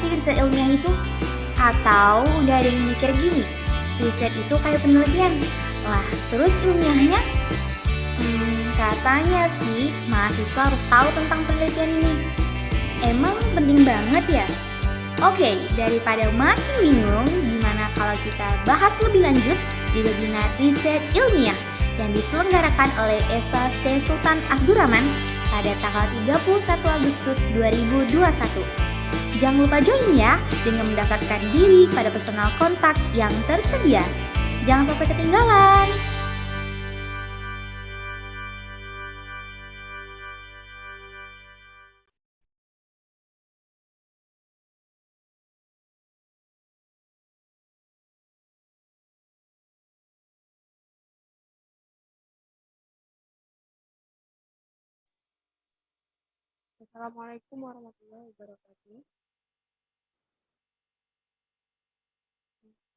sih riset ilmiah itu? Atau udah ada yang mikir gini, riset itu kayak penelitian. Lah, terus ilmiahnya? Katanya sih mahasiswa harus tahu tentang penelitian ini. Emang penting banget ya? Oke, daripada makin bingung, gimana kalau kita bahas lebih lanjut di webinar riset ilmiah yang diselenggarakan oleh SST Sultan Abdurrahman pada tanggal 31 Agustus 2021. Jangan lupa join ya dengan mendaftarkan diri pada personal kontak yang tersedia. Jangan sampai ketinggalan. Assalamualaikum warahmatullahi wabarakatuh.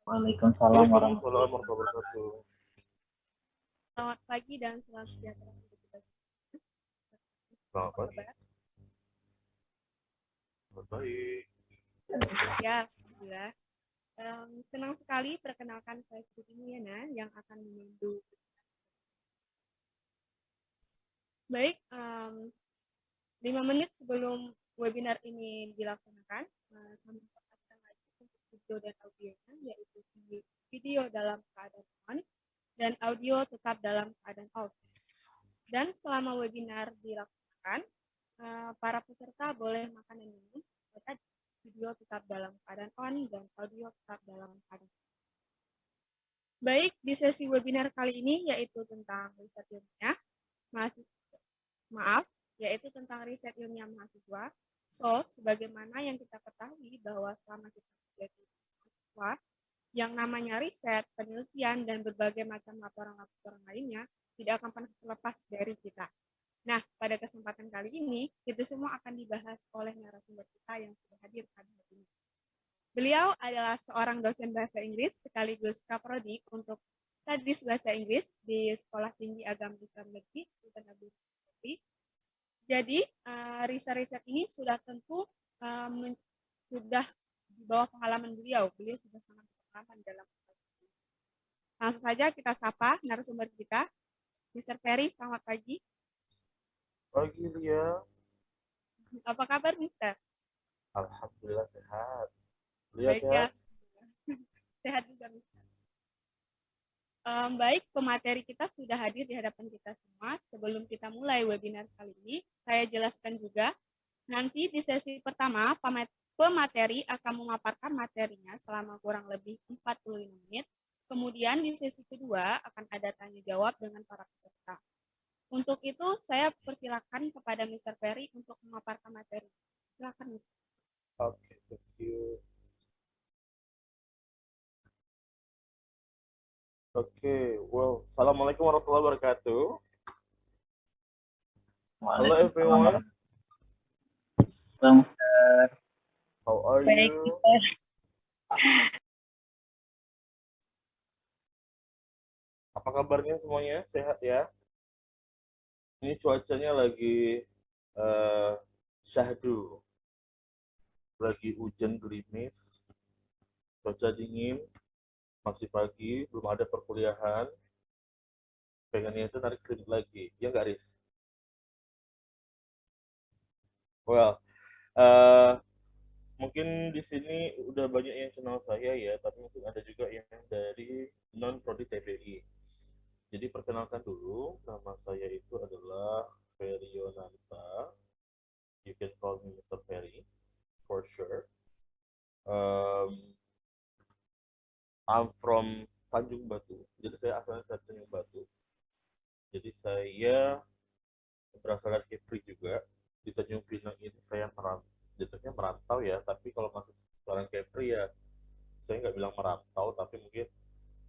Waalaikumsalam warahmatullahi wabarakatuh. Selamat pagi dan selamat sejahtera untuk kita. Selamat pagi. Selamat baik. Ya, alhamdulillah. Senang sekali perkenalkan saya Siti Mulyana yang akan memandu. Baik, 5 menit sebelum webinar ini dilaksanakan, kami informasikan lagi untuk video dan audionya, yaitu video dalam keadaan on dan audio tetap dalam keadaan off. Dan selama webinar dilaksanakan, para peserta boleh makan dan minum, serta video tetap dalam keadaan on dan audio tetap dalam keadaan off. Baik, di sesi webinar kali ini yaitu tentang riset ilmiah, yaitu tentang riset ilmiah mahasiswa. So, sebagaimana yang kita ketahui bahwa selama kita menjadi mahasiswa, yang namanya riset, penelitian, dan berbagai macam laporan-laporan lainnya tidak akan pernah terlepas dari kita. Nah, pada kesempatan kali ini, itu semua akan dibahas oleh narasumber kita yang sudah hadir pada hari ini. Beliau adalah seorang dosen bahasa Inggris sekaligus kaprodi untuk Tadris Bahasa Inggris di Sekolah Tinggi Agama Islam Negeri Sultan Abdurrahman. Jadi, riset-riset ini sudah tentu sudah di bawah pengalaman beliau. Beliau sudah sangat berpengalaman dalam hal ini. Langsung saja kita sapa narasumber kita, Mr. Ferry. Selamat pagi. Pagi, Lia. Apa kabar, Mister? Alhamdulillah sehat. Lia Baik sehat? Ya. Sehat juga, Mister. Baik, pemateri kita sudah hadir di hadapan kita semua. Sebelum kita mulai webinar kali ini, saya jelaskan juga, nanti di sesi pertama, pemateri akan memaparkan materinya selama kurang lebih 45 menit. Kemudian di sesi kedua akan ada tanya jawab dengan para peserta. Untuk itu, saya persilakan kepada Mr. Ferry untuk memaparkan materi. Silakan, Mr. Oke, thank you. Oke, well, assalamualaikum warahmatullahi wabarakatuh. Hello everyone. How are you? Apa kabarnya semuanya? Sehat ya? Ini cuacanya lagi syahdu. Lagi hujan gerimis. Cuaca dingin. Masih pagi, belum ada perkuliahan. Pengennya itu narik selimut lagi. Ya nggak, Riz? Well, mungkin di sini udah banyak yang kenal saya ya, tapi mungkin ada juga yang dari non-prodi TBI. Jadi perkenalkan dulu, nama saya itu adalah Ferry Yonanta. You can call me Mr. Ferry, for sure. I'm from Tanjung Batu, jadi saya asalnya dari Tanjung Batu. Jadi saya berasal dari Kepri juga. Di Tanjung Pinang ini saya merantau ya, tapi kalau masuk sekarang Kepri ya saya nggak bilang merantau, tapi mungkin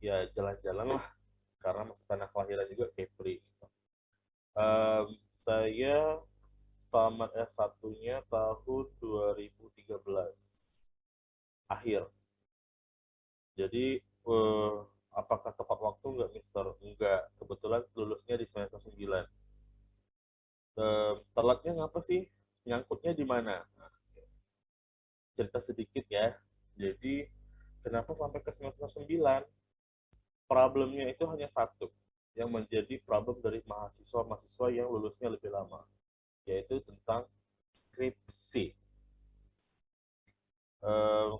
ya jalan-jalan lah, karena masih tanah kelahiran juga Kepri. Saya tamat S1-nya tahun 2013 akhir. Jadi apakah tepat waktu nggak, Mister? Enggak, kebetulan lulusnya di semester 9. Telatnya ngapa sih? Nyangkutnya di mana? cerita sedikit ya. Jadi kenapa sampai ke semester 9? Problemnya itu hanya satu yang menjadi problem dari mahasiswa-mahasiswa yang lulusnya lebih lama, yaitu tentang skripsi.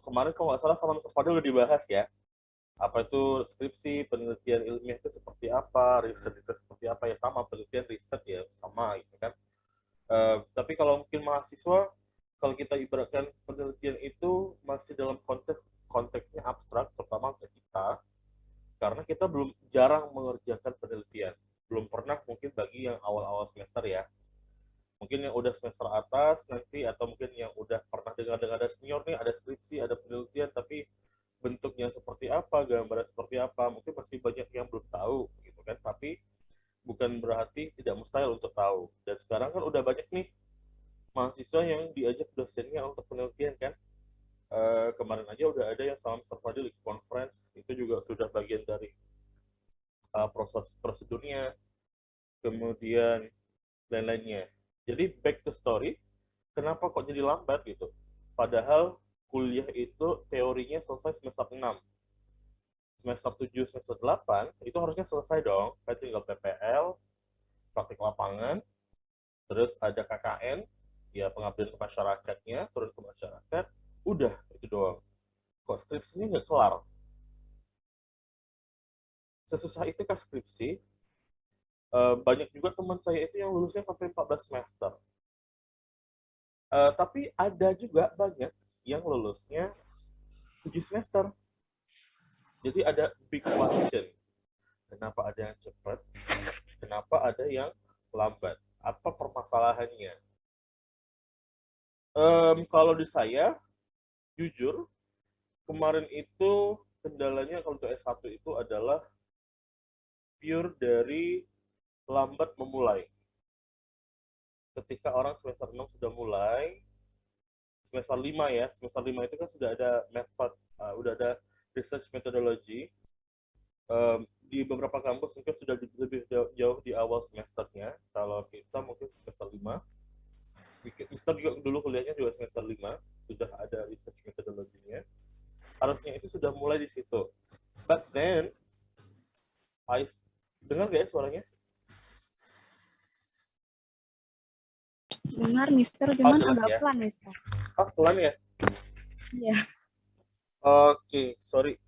Kemarin kalau nggak salah sama Mr. Fadil udah dibahas ya, apa itu skripsi, penelitian ilmiah itu seperti apa, riset itu seperti apa, ya sama, penelitian riset ya sama gitu kan. Tapi kalau mungkin mahasiswa, kalau kita ibaratkan penelitian itu masih dalam konteksnya abstrak, terutama untuk kita, karena kita belum jarang mengerjakan penelitian. Belum pernah mungkin bagi yang awal-awal semester ya. Mungkin yang udah semester atas nanti, atau mungkin yang udah pernah dengar-dengar ada senior nih, ada skripsi, ada penelitian, tapi bentuknya seperti apa, gambarnya seperti apa, mungkin masih banyak yang belum tahu gitu kan. Tapi bukan berarti tidak mustahil untuk tahu. Dan sekarang kan udah banyak nih mahasiswa yang diajak dosennya untuk penelitian kan. Kemarin aja udah ada yang sama Mr. Fadil conference, itu juga sudah bagian dari proses prosedurnya, kemudian lain-lainnya. Jadi back to story, kenapa kok jadi lambat gitu? Padahal kuliah itu teorinya selesai semester 6. Semester 7, semester 8 itu harusnya selesai dong. Kan tinggal PPL, praktik lapangan, terus ada KKN, ya pengabdian ke masyarakatnya, turun ke masyarakat, udah itu doang. Kok skripsinya nggak kelar? Sesusah itu kah skripsi? Banyak juga teman saya itu yang lulusnya sampai 14 semester. Tapi ada juga banyak yang lulusnya 7 semester. Jadi ada big question. Kenapa ada yang cepat? Kenapa ada yang lambat? Apa permasalahannya? Kalau di saya, jujur, kemarin itu kendalanya kalau untuk S1 itu adalah pure dari lambat memulai. Ketika orang semester 6 sudah mulai, semester 5 ya, semester 5 itu kan sudah ada method, udah ada research methodology. Di beberapa kampus mungkin sudah lebih jauh di awal semesternya. Kalau kita mungkin semester 5. Mister juga dulu kuliahnya juga semester 5, sudah ada research methodology-nya. Harusnya itu sudah mulai di situ. But then, dengar gak ya suaranya? Dengar, Mister, cuman agak ya? pelan, Mister. Pelan ya? Iya. Oke, sorry.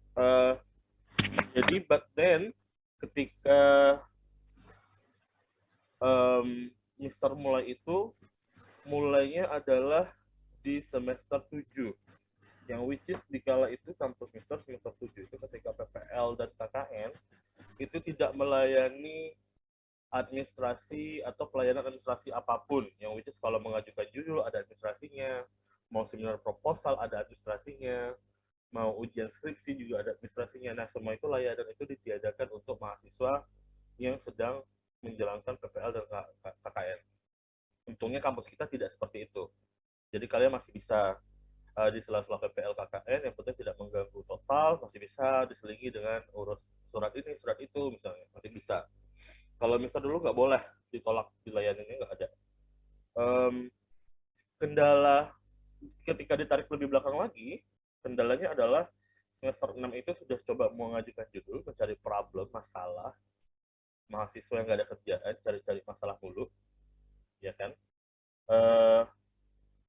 Jadi, but then, ketika Mister mulai itu, mulainya adalah di semester 7. Yang which is dikala itu kampus Mister semester 7 itu ketika PPL dan KKN itu tidak melayani administrasi atau pelayanan administrasi apapun, yang which is kalau mengajukan judul ada administrasinya, mau seminar proposal ada administrasinya, mau ujian skripsi juga ada administrasinya. Nah, semua itu layanan itu ditiadakan untuk mahasiswa yang sedang menjalankan PPL dan KKN. Untungnya kampus kita tidak seperti itu. Jadi kalian masih bisa di sela-sela PPL KKN yang penting tidak mengganggu total, masih bisa diselingi dengan urus surat ini, surat itu misalnya, masih bisa. Kalau misalnya dulu nggak boleh ditolak dilayaninnya, nggak ada. Kendala ketika ditarik lebih belakang lagi, kendalanya adalah semester 6 itu sudah coba mengajukan judul, mencari problem, masalah, mahasiswa yang nggak ada kerjaan, cari-cari masalah mulu, ya kan?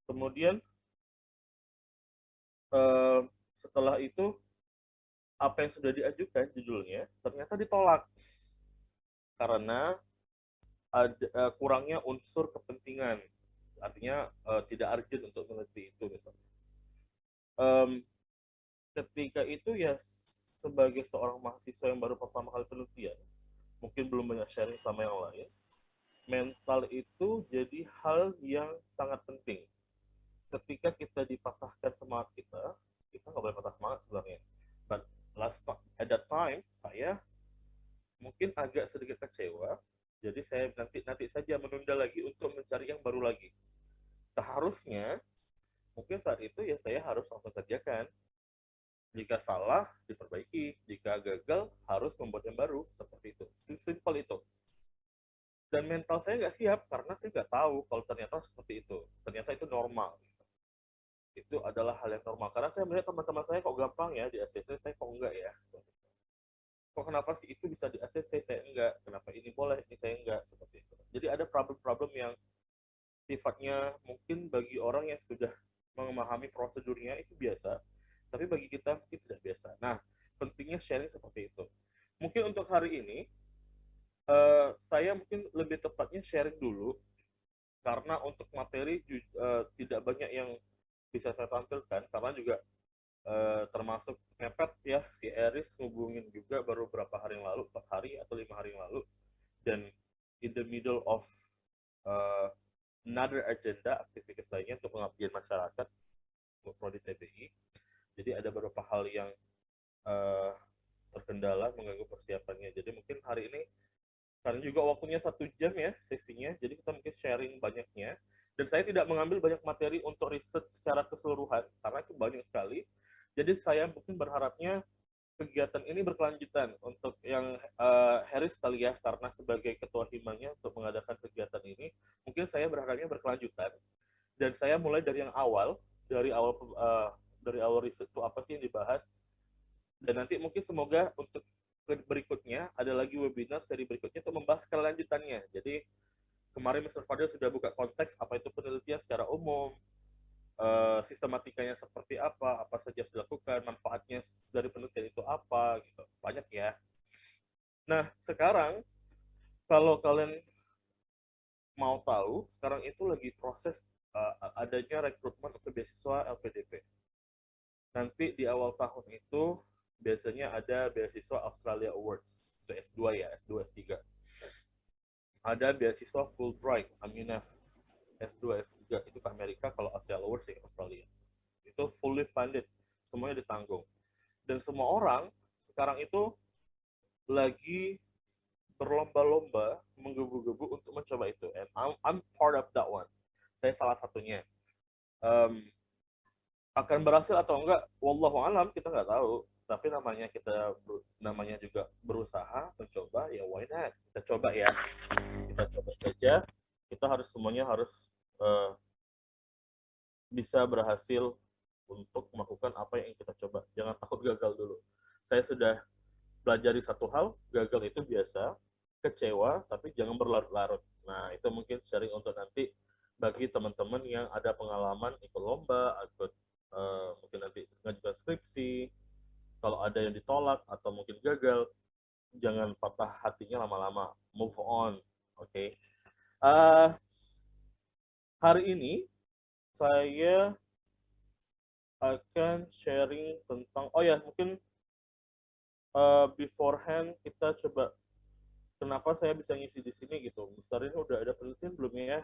Kemudian setelah itu apa yang sudah diajukan judulnya ternyata ditolak karena ada kurangnya unsur kepentingan, artinya tidak urgent untuk meneliti itu misalnya. Ketika itu ya sebagai seorang mahasiswa yang baru pertama kali penelitian, mungkin belum banyak sharing sama yang lain, mental itu jadi hal yang sangat penting. Ketika kita dipatahkan semangat kita nggak boleh patah semangat sebenarnya. But at that time, saya mungkin agak sedikit kecewa, jadi saya nanti saja menunda lagi untuk mencari yang baru lagi. Seharusnya, mungkin saat itu ya saya harus langsung kerjakan. Jika salah, diperbaiki. Jika gagal, harus membuat yang baru. Seperti itu. Simple itu. Dan mental saya nggak siap, karena saya nggak tahu kalau ternyata seperti itu. Ternyata itu normal. itu adalah hal yang normal. Karena saya melihat teman-teman saya kok gampang ya di ACC, saya kok enggak ya. Kok kenapa sih itu bisa di ACC, saya enggak? Kenapa ini boleh, ini saya enggak? Seperti itu. Jadi ada problem-problem yang sifatnya mungkin bagi orang yang sudah memahami prosedurnya itu biasa, tapi bagi kita mungkin tidak biasa. Nah, pentingnya sharing seperti itu. Mungkin untuk hari ini, saya mungkin lebih tepatnya sharing dulu, karena untuk materi tidak banyak yang bisa saya tampilkan, karena juga termasuk mepet ya, si Eris ngubungin juga baru berapa hari yang lalu, 4 hari atau 5 hari yang lalu, dan in the middle of uh, another agenda, aktivitas lainnya untuk pengabdian masyarakat untuk prodi TBI. Jadi ada beberapa hal yang terkendala mengganggu persiapannya. Jadi mungkin hari ini karena juga waktunya 1 jam ya sesinya, jadi kita mungkin sharing banyaknya. Dan saya tidak mengambil banyak materi untuk riset secara keseluruhan karena itu banyak sekali. Jadi saya mungkin berharapnya kegiatan ini berkelanjutan untuk yang Harris kali ya, karena sebagai ketua himanya untuk mengadakan kegiatan ini, mungkin saya berharapnya berkelanjutan. Dan saya mulai dari yang awal, dari awal riset itu apa sih yang dibahas, dan nanti mungkin semoga untuk berikutnya ada lagi webinar seri berikutnya untuk membahas kelanjutannya. Jadi kemarin Mr. Fadil sudah buka konteks apa itu penelitian secara umum, sistematikanya seperti apa saja harus dilakukan, manfaatnya dari penelitian itu apa, gitu. Banyak ya. Nah, sekarang kalau kalian mau tahu, sekarang itu lagi proses adanya rekrutmen untuk beasiswa LPDP. Nanti di awal tahun itu biasanya ada beasiswa Australia Awards, itu S2 ya, S2, S3. Ada beasiswa Fulbright, Aminaf, S2, S3, itu ke Amerika, kalau Australia Awards ya Australia. Itu fully funded, semuanya ditanggung. Dan semua orang sekarang itu lagi berlomba-lomba, menggebu-gebu untuk mencoba itu. And I'm part of that one. Saya salah satunya. Akan berhasil atau enggak, wallahu alam, kita nggak tahu. Tapi namanya juga berusaha, mencoba, ya why not? Kita coba ya. Kita coba saja. Kita semuanya harus bisa berhasil untuk melakukan apa yang kita coba. Jangan takut gagal dulu. Saya sudah pelajari satu hal, gagal itu biasa, kecewa, tapi jangan berlarut-larut. Nah, itu mungkin sharing untuk nanti bagi teman-teman yang ada pengalaman ikut lomba, ikut mungkin nanti mengajukan skripsi, kalau ada yang ditolak atau mungkin gagal, jangan patah hatinya lama-lama, move on, oke? Hari ini saya akan sharing tentang, oh ya mungkin beforehand kita coba kenapa saya bisa ngisi di sini gitu. Mister ini udah ada penelitian belum ya?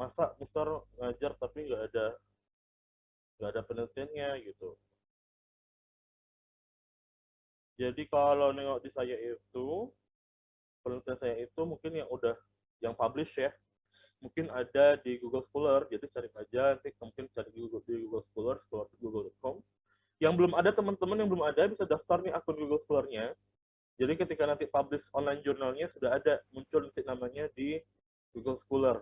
Masa Mister ngajar tapi nggak ada penelitiannya gitu. Jadi kalau nengok di saya itu, penelitian saya itu mungkin yang publish ya, mungkin ada di Google Scholar, jadi cari aja, nanti mungkin cari di Google Scholar, scholar.google.com. Yang belum ada, teman-teman yang belum ada bisa daftar nih akun Google Scholar-nya. Jadi ketika nanti publish online jurnalnya sudah ada, muncul nanti namanya di Google Scholar.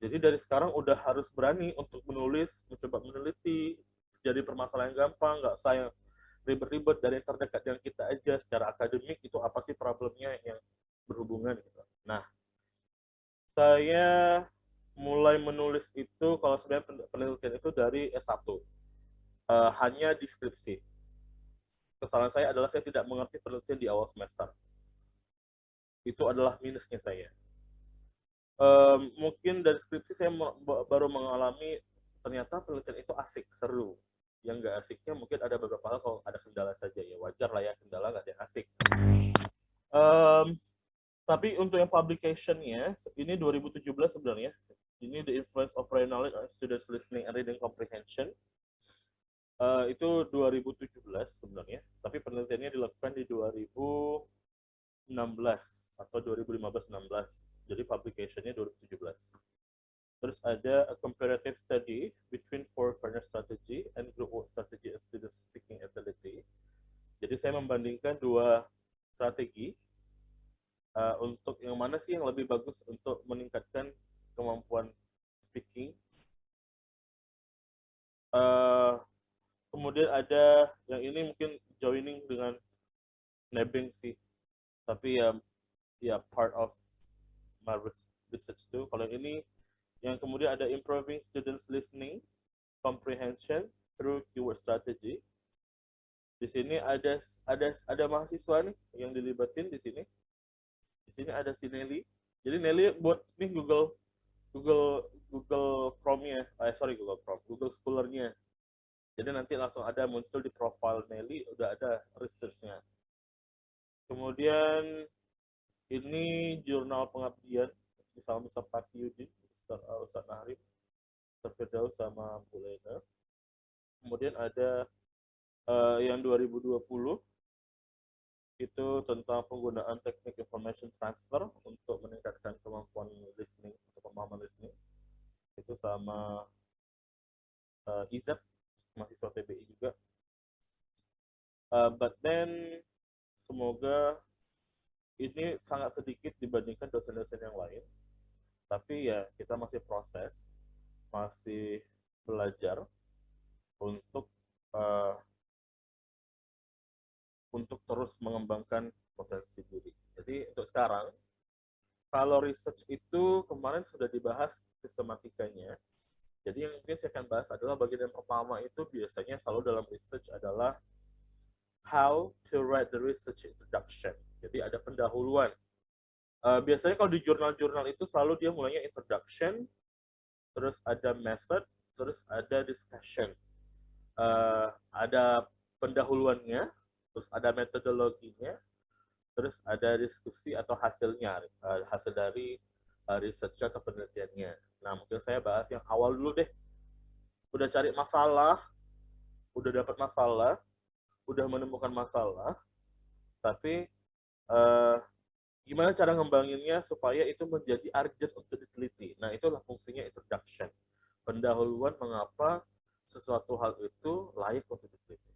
Jadi dari sekarang udah harus berani untuk menulis, mencoba meneliti, jadi permasalahan gampang, nggak usah yang ribet-ribet, dari yang terdekat dengan kita aja secara akademik itu apa sih problemnya yang berhubungan gitu. Nah, saya mulai menulis itu kalau sebenarnya penelitian itu dari S1, hanya deskripsi. Kesalahan saya adalah saya tidak mengerti penelitian di awal semester. Itu adalah minusnya saya. Mungkin dari skripsi saya baru mengalami ternyata penelitian itu asik, seru. Yang nggak asiknya mungkin ada beberapa hal, kalau ada kendala saja ya wajar lah ya, kendala nggak ada yang asik. Tapi untuk yang publication-nya, ini 2017 sebenarnya. Ini The Influence of Prior Knowledge on Students Listening and Reading Comprehension. Itu 2017 sebenarnya, tapi penelitiannya dilakukan di 2016 atau 2015-16. Jadi publication-nya 2017. Terus ada a comparative study between four corner strategy and group work strategy and student speaking ability. Jadi saya membandingkan dua strategi untuk yang mana sih yang lebih bagus untuk meningkatkan kemampuan speaking. Kemudian ada yang ini mungkin joining dengan nabbing sih, tapi ya part of my research too. Kalau ini yang kemudian ada improving students listening comprehension through keyword strategy. Di sini ada mahasiswa nih yang dilibatin di sini. Di sini ada si Nelly. Jadi Nelly buat nih Google Chrome-nya, Google Scholar-nya. Jadi nanti langsung ada muncul di profile Nelly, udah ada research-nya. Kemudian ini jurnal pengabdian, misal Pak Yudin, Ustaz Nahrif, Ustaz Firdaus sama Bu Lena. Kemudian ada yang 2020 itu tentang penggunaan teknik information transfer untuk meningkatkan kemampuan listening atau pemahaman listening. Itu sama Izat, mahasiswa TBI juga. But then semoga ini sangat sedikit dibandingkan dosen-dosen yang lain. Tapi ya kita masih proses, masih belajar untuk terus mengembangkan potensi diri. Jadi untuk sekarang, kalau research itu kemarin sudah dibahas sistematikanya. Jadi yang mungkin saya akan bahas adalah bagian yang pertama itu biasanya selalu dalam research adalah how to write the research introduction. Jadi ada pendahuluan. Biasanya kalau di jurnal-jurnal itu selalu dia mulainya introduction, terus ada method, terus ada discussion. Ada pendahuluannya, terus ada metodologinya, terus ada diskusi atau hasilnya, hasil dari research atau penelitiannya. Nah, mungkin saya bahas yang awal dulu deh. Udah cari masalah, udah dapat masalah, udah menemukan masalah, tapi gimana cara ngembanginnya supaya itu menjadi urgent untuk diteliti. Nah, itulah fungsinya introduction. Pendahuluan mengapa sesuatu hal itu layak untuk diteliti.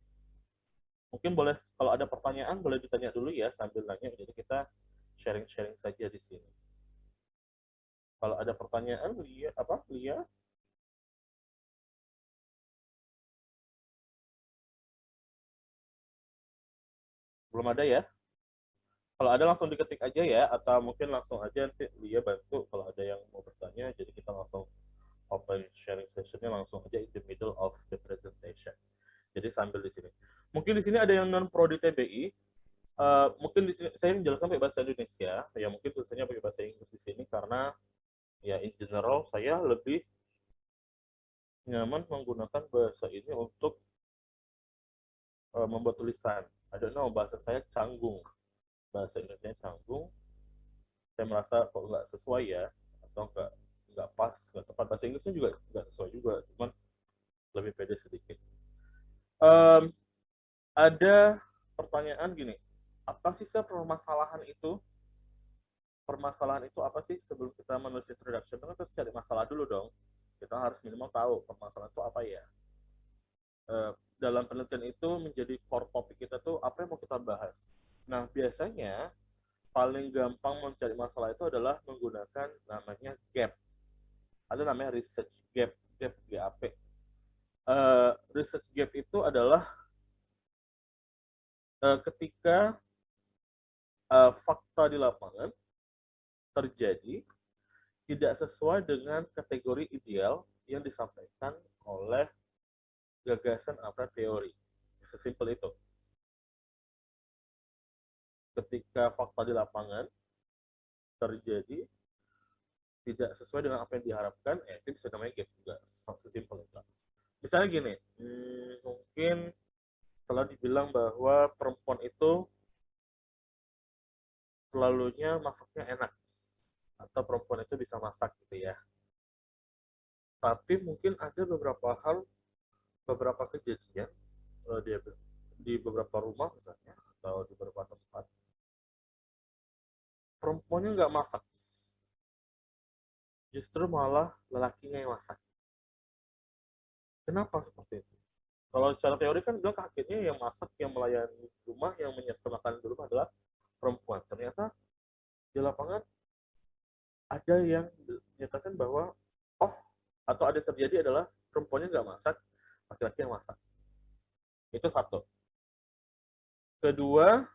Mungkin boleh, kalau ada pertanyaan boleh ditanya dulu ya sambil nanya, jadi kita sharing-sharing saja di sini. Kalau ada pertanyaan, Lia? Belum ada ya? Kalau ada langsung diketik aja ya, atau mungkin langsung aja nanti Lia bantu kalau ada yang mau bertanya, jadi kita langsung open sharing sessionnya langsung aja in the middle of the presentation. Jadi sambil di sini. Mungkin di sini ada yang non pro di TBI. Mungkin di sini saya menjelaskan pakai bahasa Indonesia. Ya mungkin tulisannya pakai bahasa Inggris di sini karena ya in general saya lebih nyaman menggunakan bahasa ini untuk membuat tulisan. I don't know, bahasa saya canggung. Bahasa Indonesia canggung. Saya merasa kok nggak sesuai ya, atau nggak pas, nggak tepat. Bahasa Inggrisnya juga nggak sesuai juga, cuman lebih pede sedikit. Ada pertanyaan gini, apa sih permasalahan itu? Permasalahan itu apa sih? Sebelum kita menulis introduction, kita harus cari masalah dulu dong. Kita harus minimal tahu permasalahan itu apa ya. Dalam penelitian itu menjadi core topik kita tuh apa yang mau kita bahas. Nah, biasanya paling gampang mencari masalah itu adalah menggunakan namanya gap. Ada namanya research gap, GAP. Research gap itu adalah ketika fakta di lapangan terjadi tidak sesuai dengan kategori ideal yang disampaikan oleh gagasan atau teori. Sesimpel itu. Ketika fakta di lapangan terjadi tidak sesuai dengan apa yang diharapkan, itu bisa namanya gap juga. Sesimpel itu. Misalnya gini, mungkin telah dibilang bahwa perempuan itu selalunya masaknya enak, atau perempuan itu bisa masak gitu ya. Tapi mungkin ada beberapa kejadian di beberapa rumah misalnya, atau di beberapa tempat, perempuannya nggak masak, justru malah lelakinya yang masak. Kenapa seperti itu? Kalau secara teori kan bilang akhirnya yang masak, yang melayani rumah, yang menyiapkan makanan di rumah adalah perempuan. Ternyata di lapangan ada yang menyatakan bahwa atau ada yang terjadi adalah perempuannya nggak masak, laki-laki yang masak. Itu satu. Kedua,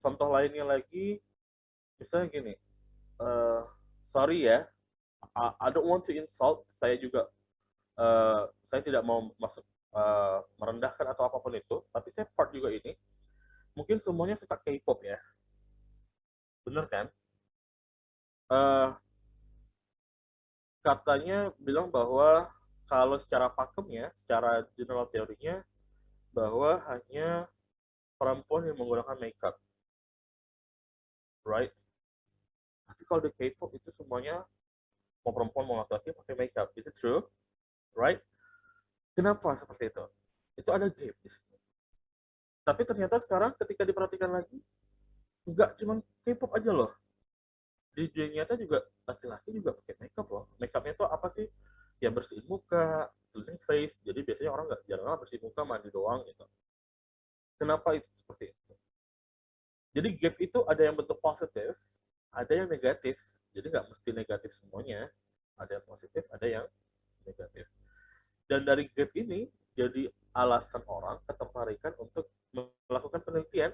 contoh lainnya lagi, misalnya gini, sorry ya, I don't want to insult, saya juga, saya tidak mau masuk merendahkan atau apapun itu, tapi saya part juga ini, mungkin semuanya suka K-pop ya, bener kan? Katanya bilang bahwa kalau secara pakemnya, secara general teorinya, bahwa hanya perempuan yang menggunakan makeup, right? Tapi kalau di K-pop itu semuanya mau perempuan mau laki-laki pakai makeup, is it true? Right? Kenapa seperti itu? Itu ada gap di situ. Tapi ternyata sekarang ketika diperhatikan lagi, nggak cuma K-pop aja loh. Di dunia nyata juga laki-laki juga pakai makeup loh. Makeupnya itu apa sih? Ya bersihin muka, cleaning face. Jadi biasanya orang nggak jarang bersihin muka, mandi doang gitu. Kenapa itu seperti itu? Jadi gap itu ada yang bentuk positif, ada yang negatif. Jadi nggak mesti negatif semuanya. Ada yang positif, ada yang negatif. Dan dari gap ini jadi alasan orang ketertarikan untuk melakukan penelitian,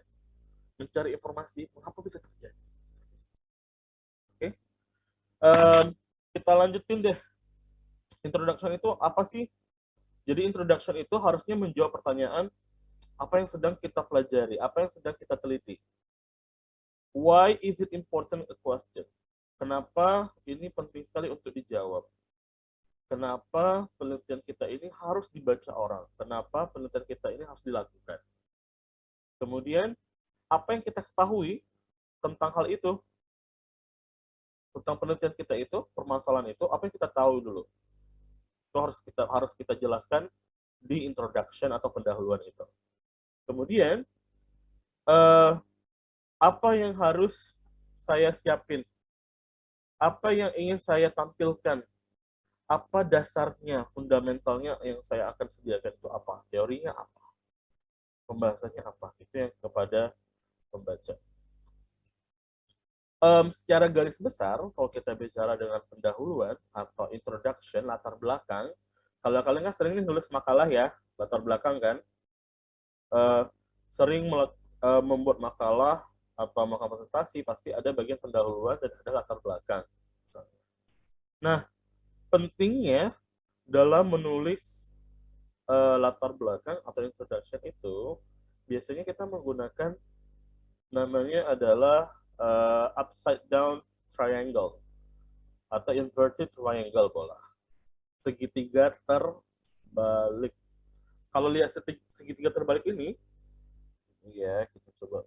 mencari informasi mengapa bisa terjadi. Oke, kita lanjutin deh. Introduction itu apa sih? Jadi introduction itu harusnya menjawab pertanyaan apa yang sedang kita pelajari, apa yang sedang kita teliti. Why is it important a question? Kenapa ini penting sekali untuk dijawab? Kenapa penelitian kita ini harus dibaca orang? Kenapa penelitian kita ini harus dilakukan? Kemudian, apa yang kita ketahui tentang hal itu? Tentang penelitian kita itu, permasalahan itu, apa yang kita tahu dulu? Itu harus kita jelaskan di introduction atau pendahuluan itu. Kemudian, apa yang harus saya siapin? Apa yang ingin saya tampilkan? Apa dasarnya, fundamentalnya yang saya akan sediakan itu apa? Teorinya apa? Pembahasannya apa? Itu yang kepada pembaca. Secara garis besar, kalau kita bicara dengan pendahuluan atau introduction, latar belakang, kalau kalian kan sering nulis makalah ya, latar belakang kan, sering membuat makalah atau makalah presentasi, pasti ada bagian pendahuluan dan ada latar belakang. Nah, pentingnya dalam menulis latar belakang atau introduction itu, biasanya kita menggunakan namanya adalah upside down triangle atau inverted triangle bola. Segitiga terbalik. Kalau lihat segitiga terbalik ini, ya kita coba.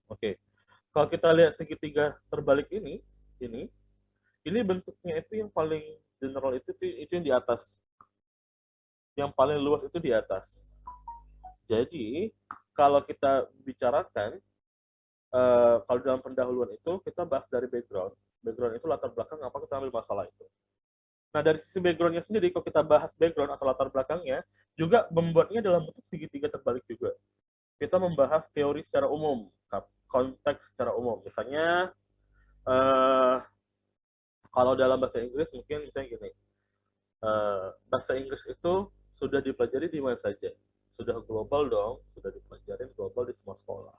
Oke, kalau kita lihat segitiga terbalik ini bentuknya itu yang paling general itu yang di atas, yang paling luas itu di atas. Jadi kalau kita bicarakan, kalau dalam pendahuluan itu kita bahas dari background itu latar belakang apa kita ambil masalah itu. Nah dari sisi backgroundnya sendiri, kalau kita bahas background atau latar belakangnya, juga membuatnya dalam bentuk segitiga terbalik juga. Kita membahas teori secara umum, konteks secara umum. Misalnya kalau dalam bahasa Inggris mungkin misalnya gini, bahasa Inggris itu sudah dipelajari di mana saja. Sudah global dong, sudah dipelajari global di semua sekolah.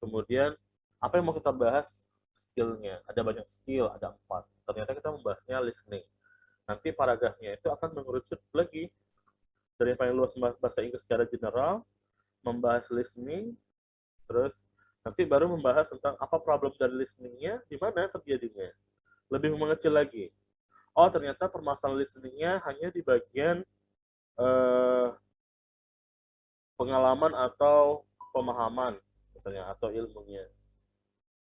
Kemudian, apa yang mau kita bahas? Skillnya. Ada banyak skill, ada 4. Ternyata kita membahasnya listening. Nanti paragrafnya itu akan mengerucut lagi dari yang paling luas bahasa Inggris secara general, membahas listening, terus nanti baru membahas tentang apa problem dari listeningnya, di mana terjadinya. Lebih mengecil lagi. Oh, ternyata permasalahan listeningnya hanya di bagian pengalaman atau pemahaman, misalnya, atau ilmunya.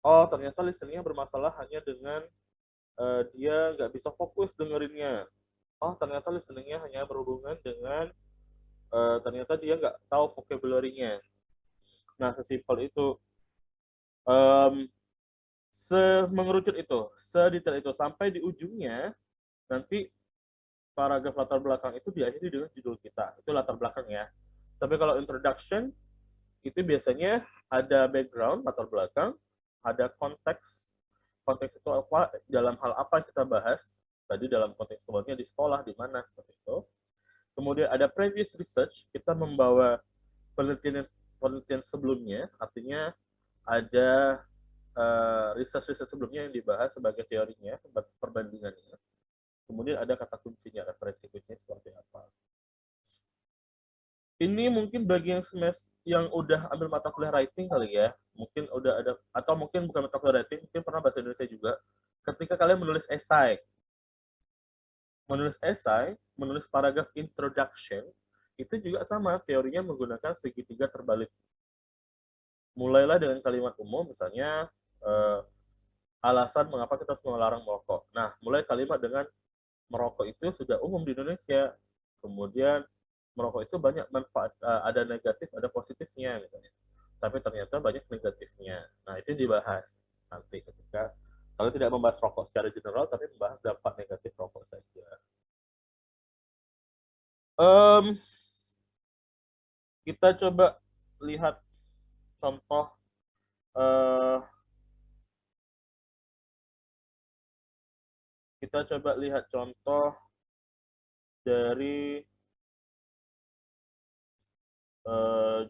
Oh, ternyata listeningnya bermasalah hanya dengan dia nggak bisa fokus dengerinnya. Oh, ternyata listeningnya hanya berhubungan dengan ternyata dia nggak tahu vocabulary-nya. Nah, sesimpel itu. Mengerucut itu, sedetail itu, sampai di ujungnya, nanti paragraf latar belakang itu diakhiri dengan judul kita. Itu latar belakang ya. Tapi kalau introduction, itu biasanya ada background, latar belakang, ada konteks kontekstual apa, dalam hal apa yang kita bahas tadi, dalam kontekstualnya di sekolah, di mana, seperti itu. Kemudian ada previous research, kita membawa penelitian sebelumnya, artinya ada research sebelumnya yang dibahas sebagai teorinya, perbandingannya. Kemudian ada kata kuncinya, referensi kuncinya seperti apa. Ini mungkin bagi yang udah ambil mata kuliah writing kali ya, mungkin udah ada, atau mungkin bukan mata kuliah writing, mungkin pernah bahasa Indonesia juga. Ketika kalian menulis menulis paragraf introduction, itu juga sama, teorinya menggunakan segitiga terbalik. Mulailah dengan kalimat umum, misalnya alasan mengapa kita harus melarang merokok. Nah, mulai kalimat dengan merokok itu sudah umum di Indonesia. Kemudian merokok itu banyak manfaat, ada negatif, ada positifnya misalnya. Tapi ternyata banyak negatifnya. Nah, itu dibahas nanti ketika kalau tidak membahas rokok secara general, tapi membahas dampak negatif rokok saja. Kita coba lihat contoh dari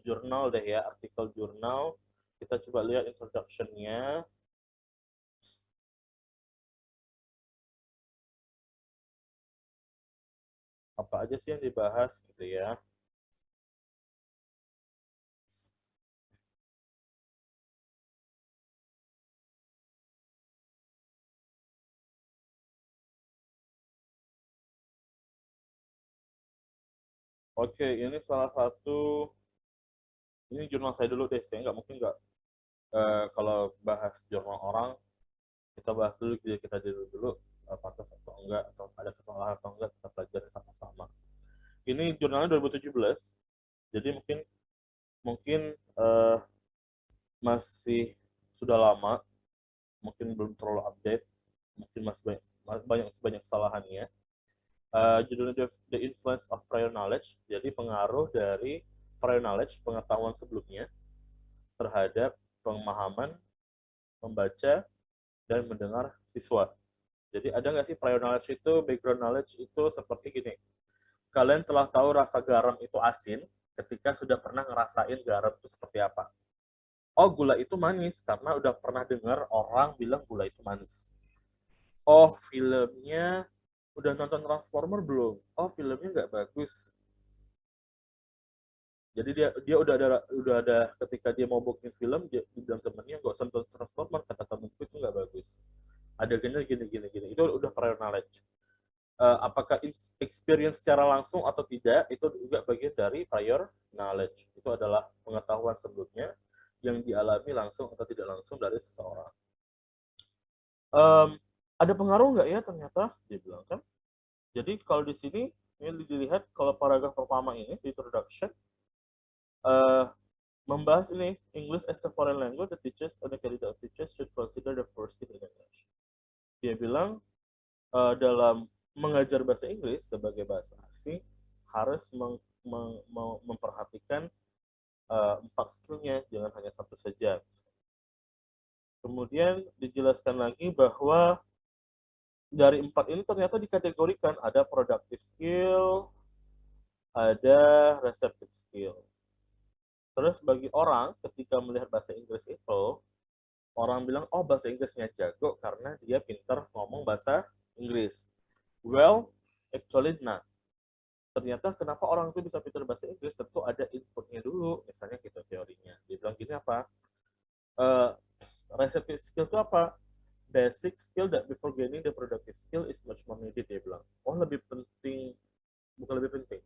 jurnal deh ya, artikel jurnal. Kita coba lihat introduction-nya. Apa aja sih yang dibahas gitu ya. Oke, ini salah satu, ini jurnal saya dulu deh, saya nggak mungkin nggak, kalau bahas jurnal orang, kita bahas dulu diri kita dulu, pantas atau enggak, atau ada kesalahan atau enggak, kita pelajari sama-sama. Ini jurnalnya 2017, jadi mungkin masih sudah lama, mungkin belum terlalu update, mungkin masih banyak kesalahannya. Judulnya The Influence of Prior Knowledge, jadi pengaruh dari prior knowledge, pengetahuan sebelumnya, terhadap pemahaman, membaca, dan mendengar siswa. Jadi ada nggak sih prior knowledge itu, background knowledge itu seperti gini. Kalian telah tahu rasa garam itu asin ketika sudah pernah ngerasain garam itu seperti apa. Oh, gula itu manis karena udah pernah dengar orang bilang gula itu manis. Oh, filmnya udah nonton Transformer belum? Oh, filmnya nggak bagus. Jadi dia udah ada ketika dia mau booking film, dia bilang temennya nggak usah nonton Transformer, kata temenku itu nggak bagus. Adegannya gini. Itu udah prior knowledge. Apakah experience secara langsung atau tidak, itu juga bagian dari prior knowledge. Itu adalah pengetahuan sebelumnya yang dialami langsung atau tidak langsung dari seseorang. Ada pengaruh nggak ya ternyata, dia bilang kan. Jadi kalau di sini ini dilihat, kalau paragraf pertama ini introduction, membahas ini English as a foreign language, the teachers and the candidate teachers should consider the first in English. Dia bilang dalam mengajar bahasa Inggris sebagai bahasa asing harus memperhatikan 4 skillnya, jangan hanya satu saja. Kemudian dijelaskan lagi bahwa dari 4 ini ternyata dikategorikan, ada productive skill, ada receptive skill. Terus bagi orang ketika melihat bahasa Inggris itu, orang bilang, oh bahasa Inggrisnya jago karena dia pintar ngomong bahasa Inggris. Well, actually not. Ternyata kenapa orang itu bisa pintar bahasa Inggris, tentu ada inputnya dulu, misalnya gitu teorinya. Dia bilang gini apa? Receptive skill itu apa? Basic skill that before gaining the productive skill is much more needed, dia bilang. Oh, lebih penting, bukan lebih penting.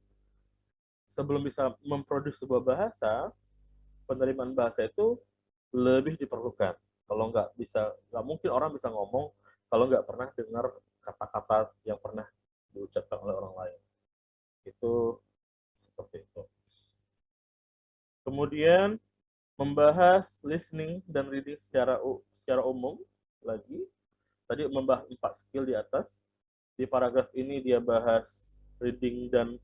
Sebelum bisa memproduksi sebuah bahasa, penerimaan bahasa itu lebih diperlukan. Kalau nggak mungkin orang bisa ngomong kalau nggak pernah dengar kata-kata yang pernah diucapkan oleh orang lain. Itu seperti itu. Kemudian membahas listening dan reading secara umum lagi. Tadi membahas 4 skill di atas. Di paragraf ini dia bahas reading dan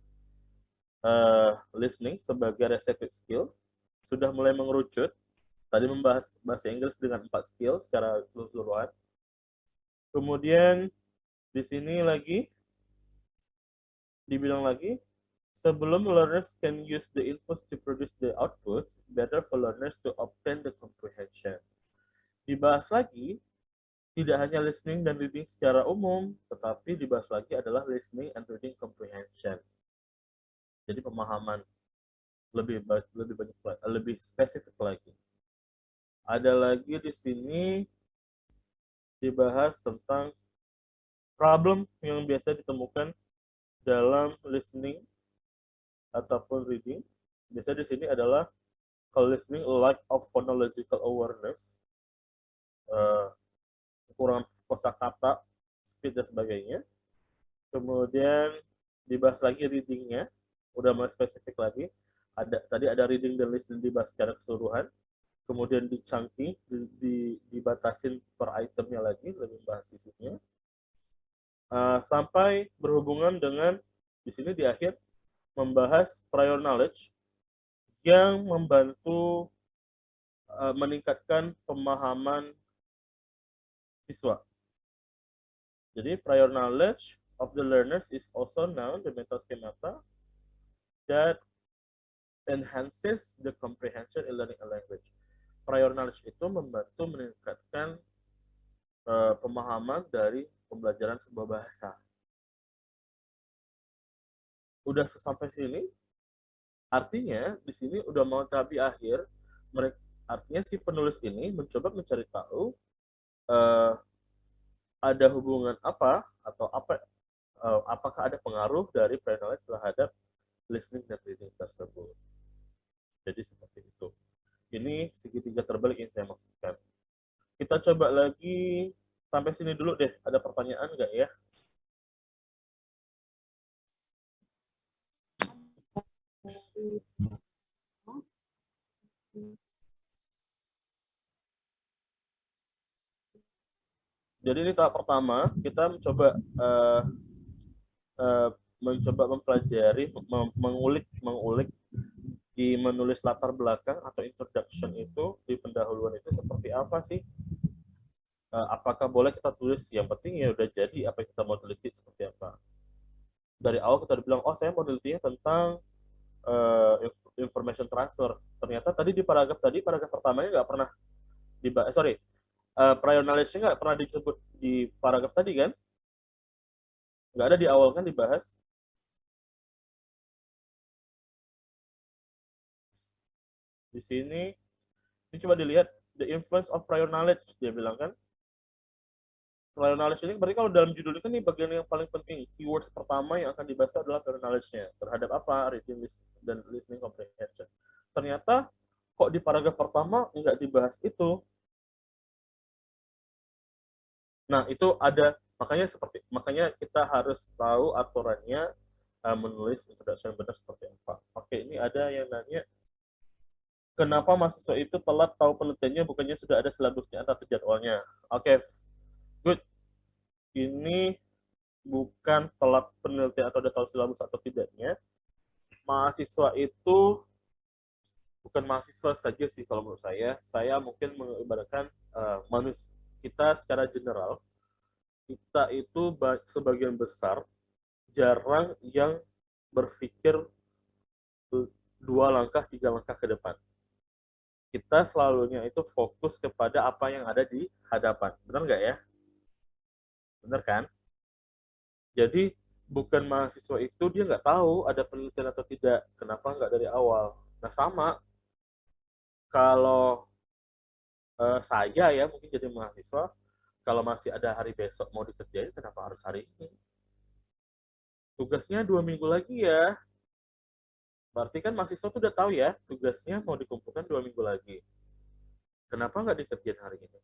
listening sebagai receptive skill. Sudah mulai mengerucut. Tadi membahas bahasa Inggris dengan 4 skill secara keseluruhan. Kemudian di sini lagi dibilang lagi, sebelum learners can use the inputs to produce the outputs, it's better for learners to obtain the comprehension. Dibahas lagi, tidak hanya listening dan reading secara umum, tetapi dibahas lagi adalah listening and reading comprehension. Jadi pemahaman lebih banyak, lebih spesifik lagi. Ada lagi di sini dibahas tentang problem yang biasa ditemukan dalam listening ataupun reading. Biasa di sini adalah kalau listening lack of phonological awareness, kekurangan kosakata, speed dan sebagainya. Kemudian dibahas lagi readingnya, udah mulai spesifik lagi. Tadi ada reading dan listening dibahas secara keseluruhan. Kemudian di chunking, dibatasin per itemnya lagi, lebih bahas isinya. Sampai berhubungan dengan di sini di akhir membahas prior knowledge yang membantu meningkatkan pemahaman siswa. Jadi prior knowledge of the learners is also known the mental schemata that enhances the comprehension in learning a language. Prior knowledge itu membantu meningkatkan pemahaman dari pembelajaran sebuah bahasa. Udah sampai sini, artinya di sini udah mau tahap akhir. Artinya si penulis ini mencoba mencari tahu ada hubungan apa atau apakah ada pengaruh dari prior knowledge terhadap listening dan reading tersebut. Jadi seperti itu. Ini segitiga terbalik yang saya maksudkan. Kita coba lagi sampai sini dulu deh. Ada pertanyaan nggak ya? Jadi ini tahap pertama, kita mencoba mempelajari, mengulik di menulis latar belakang atau introduction itu, di pendahuluan itu seperti apa sih? Apakah boleh kita tulis, yang penting ya udah jadi apa yang kita mau teliti seperti apa. Dari awal kita udah bilang, oh saya mau telitinya tentang information transfer. Ternyata tadi di paragraf pertamanya nggak pernah dibahas, prior knowledge-nya nggak pernah disebut di paragraf tadi kan? Nggak ada di awal kan dibahas. Di sini, ini coba dilihat, the influence of prior knowledge, dia bilang kan. Prior knowledge ini berarti kalau dalam judul ini kan ini bagian yang paling penting. Keywords pertama yang akan dibahas adalah prior knowledge-nya. Terhadap apa? Reading dan listening comprehension. Ternyata kok di paragraf pertama nggak dibahas itu. Nah, itu ada, makanya kita harus tahu aturannya menulis introduction benar seperti apa. Oke, ini ada yang nanya, kenapa mahasiswa itu telat tahu penelitiannya bukannya sudah ada silabusnya atau jadwalnya? Oke, good. Ini bukan telat penelitian atau udah tahu silabus atau tidaknya. Mahasiswa itu bukan mahasiswa saja sih kalau menurut saya. Saya mungkin mengibaratkan manusia kita secara general, kita itu sebagian besar jarang yang berpikir 2 langkah, 3 langkah ke depan. Kita selalunya itu fokus kepada apa yang ada di hadapan. Benar nggak ya? Benar kan? Jadi bukan mahasiswa itu dia nggak tahu ada penelitian atau tidak. Kenapa nggak dari awal? Nah sama, kalau saya ya mungkin jadi mahasiswa, kalau masih ada hari besok mau dikerjain, kenapa harus hari ini? Tugasnya 2 minggu lagi ya. Berarti kan mahasiswa tuh udah tahu ya, tugasnya mau dikumpulkan 2 minggu lagi. Kenapa nggak dikerjain hari ini?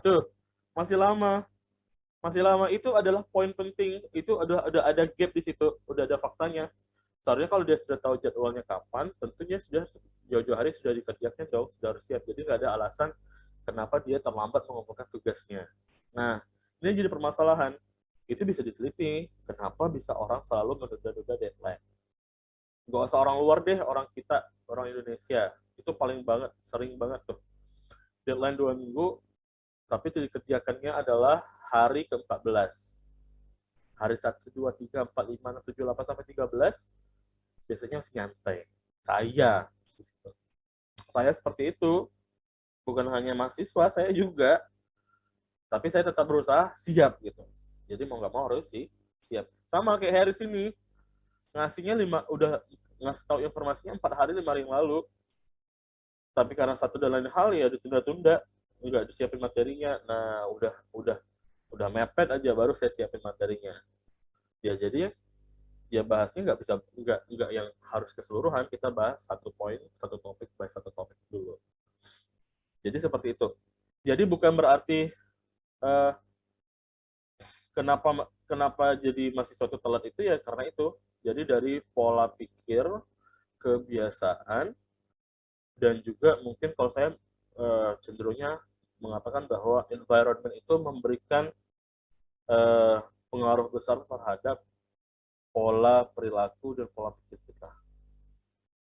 Tuh, masih lama. Masih lama, itu adalah poin penting. Itu ada gap di situ, udah ada faktanya. Seharusnya kalau dia sudah tahu jadwalnya kapan, tentunya sudah jauh-jauh hari sudah dikerjakan dong, sudah harus siap. Jadi nggak ada alasan kenapa dia terlambat mengumpulkan tugasnya. Nah, ini jadi permasalahan. Itu bisa diteliti, kenapa bisa orang selalu menunda-nunda deadline. Nggak usah orang luar deh, orang kita, orang Indonesia. Itu paling sering banget tuh. deadline 2 minggu, tapi dikerjakannya adalah hari ke-14. Hari 1, 2, 3, 4, 5, 6, 7, 8, sampai 13, biasanya masih nyantai. Saya seperti itu. Bukan hanya mahasiswa, saya juga. Tapi saya tetap berusaha siap gitu. Jadi mau nggak mau harus sih siap. Sama kayak Harris ini, ngasihnya udah ngasih tahu informasinya 4 hari 5 hari yang lalu. Tapi karena satu dan lain hal ya ditunda-tunda, nggak disiapin materinya. Nah, udah mepet aja baru saya siapin materinya. Ya jadi ya bahasnya nggak yang harus keseluruhan, kita bahas satu poin, satu topik by satu topik dulu. Jadi seperti itu. Jadi bukan berarti kenapa jadi mahasiswa itu telat itu ya karena itu. Jadi dari pola pikir, kebiasaan, dan juga mungkin kalau saya cenderungnya mengatakan bahwa environment itu memberikan pengaruh besar terhadap pola perilaku dan pola pikir kita.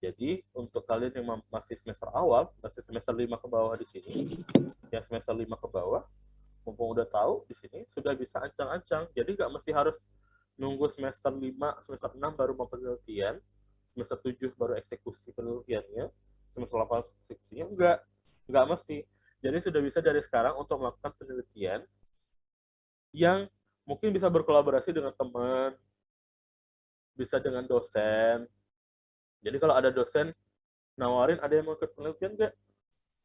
Jadi untuk kalian yang masih semester awal, masih semester 5 ke bawah di sini, yang semester 5 ke bawah, mumpung udah tahu di sini sudah bisa ancang-ancang. Jadi nggak mesti harus nunggu semester 5, semester 6 baru mau penelitian, semester 7 baru eksekusi penelitiannya, semester 8 eksekusinya, enggak mesti. Jadi sudah bisa dari sekarang untuk melakukan penelitian yang mungkin bisa berkolaborasi dengan teman, bisa dengan dosen. Jadi kalau ada dosen nawarin ada yang mau ikut penelitian nggak?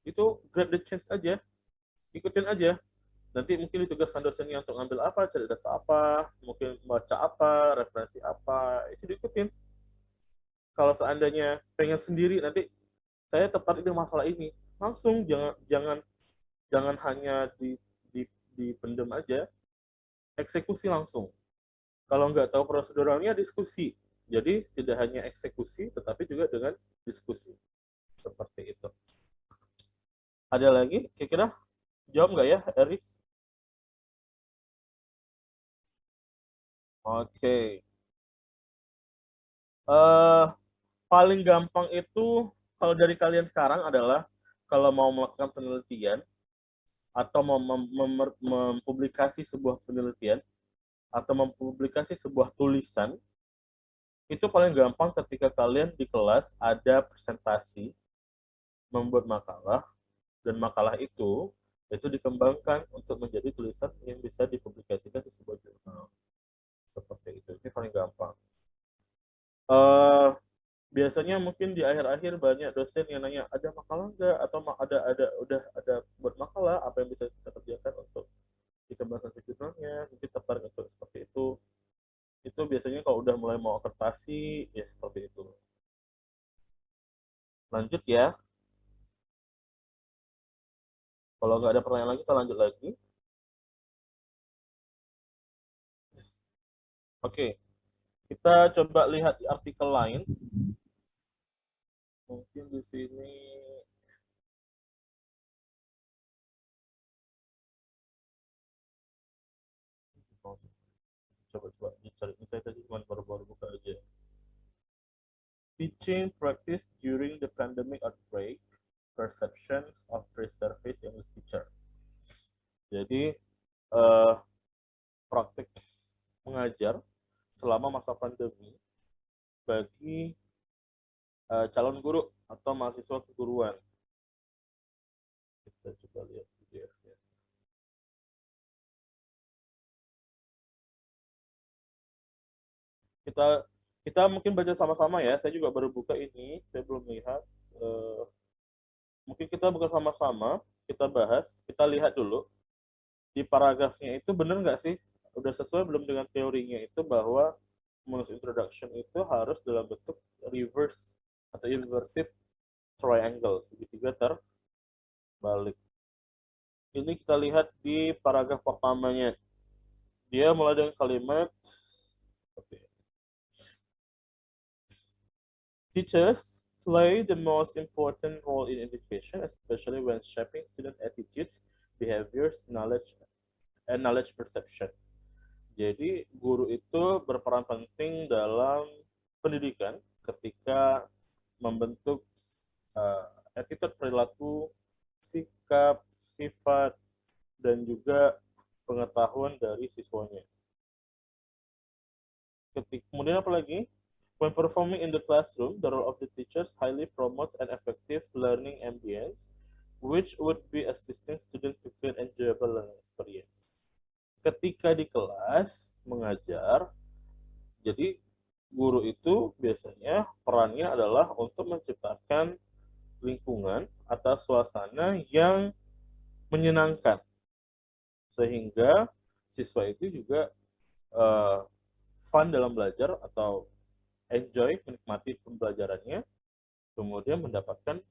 Itu grab the chance aja, ikutin aja. Nanti mungkin ditugaskan dosennya untuk ngambil apa, cari data apa, mungkin baca apa, referensi apa, itu diikutin. Kalau seandainya pengen sendiri, nanti saya tertarik dengan masalah ini, langsung jangan hanya dipendam aja, eksekusi langsung. Kalau nggak tahu proseduralnya, diskusi. Jadi tidak hanya eksekusi, tetapi juga dengan diskusi. Seperti itu. Ada lagi? Kira-kira jawab nggak ya, Eris? Oke. Paling gampang itu kalau dari kalian sekarang adalah kalau mau melakukan penelitian atau mau mempublikasi sebuah penelitian atau mempublikasi sebuah tulisan, itu paling gampang ketika kalian di kelas ada presentasi membuat makalah, dan makalah itu dikembangkan untuk menjadi tulisan yang bisa dipublikasikan di sebuah jurnal. Seperti itu. Ini paling gampang. Biasanya mungkin di akhir-akhir banyak dosen yang nanya, ada makalah nggak, atau udah ada buat makalah, apa yang bisa kita kerjakan untuk dikembangkan ke jurnalnya, mungkin tertarik untuk seperti itu. Itu biasanya kalau udah mulai mau akreditas, ya seperti itu. Lanjut ya. Kalau nggak ada pertanyaan lagi, kita lanjut lagi. Oke, kita coba lihat di artikel lain. Mungkin di sini coba dicari. Ini saya tadi cuma baru-baru buka aja. Teaching practice during the pandemic outbreak, perceptions of pre-service English teacher. Jadi praktik mengajar selama masa pandemi bagi calon guru atau mahasiswa keguruan. Kita coba lihat PDF-nya. Kita mungkin baca sama-sama ya. Saya juga baru buka ini, saya belum lihat. Mungkin kita buka sama-sama, kita bahas, kita lihat dulu di paragrafnya itu benar nggak sih? Udah sesuai belum dengan teorinya itu bahwa menulis introduction itu harus dalam bentuk reverse atau inverted triangle, segitiga terbalik. Ini kita lihat di paragraf pertamanya. Dia mulai dengan kalimat teachers play the most important role in education, especially when shaping student attitudes, behaviors, knowledge, and knowledge perception. Jadi guru itu berperan penting dalam pendidikan ketika membentuk attitude, perilaku, sikap, sifat, dan juga pengetahuan dari siswanya. Kemudian apa lagi? When performing in the classroom, the role of the teachers highly promotes an effective learning ambience, which would be assisting students to create enjoyable learning experience. Ketika di kelas mengajar, jadi guru itu biasanya perannya adalah untuk menciptakan lingkungan atau suasana yang menyenangkan, sehingga siswa itu juga fun dalam belajar atau enjoy, menikmati pembelajarannya, kemudian mendapatkan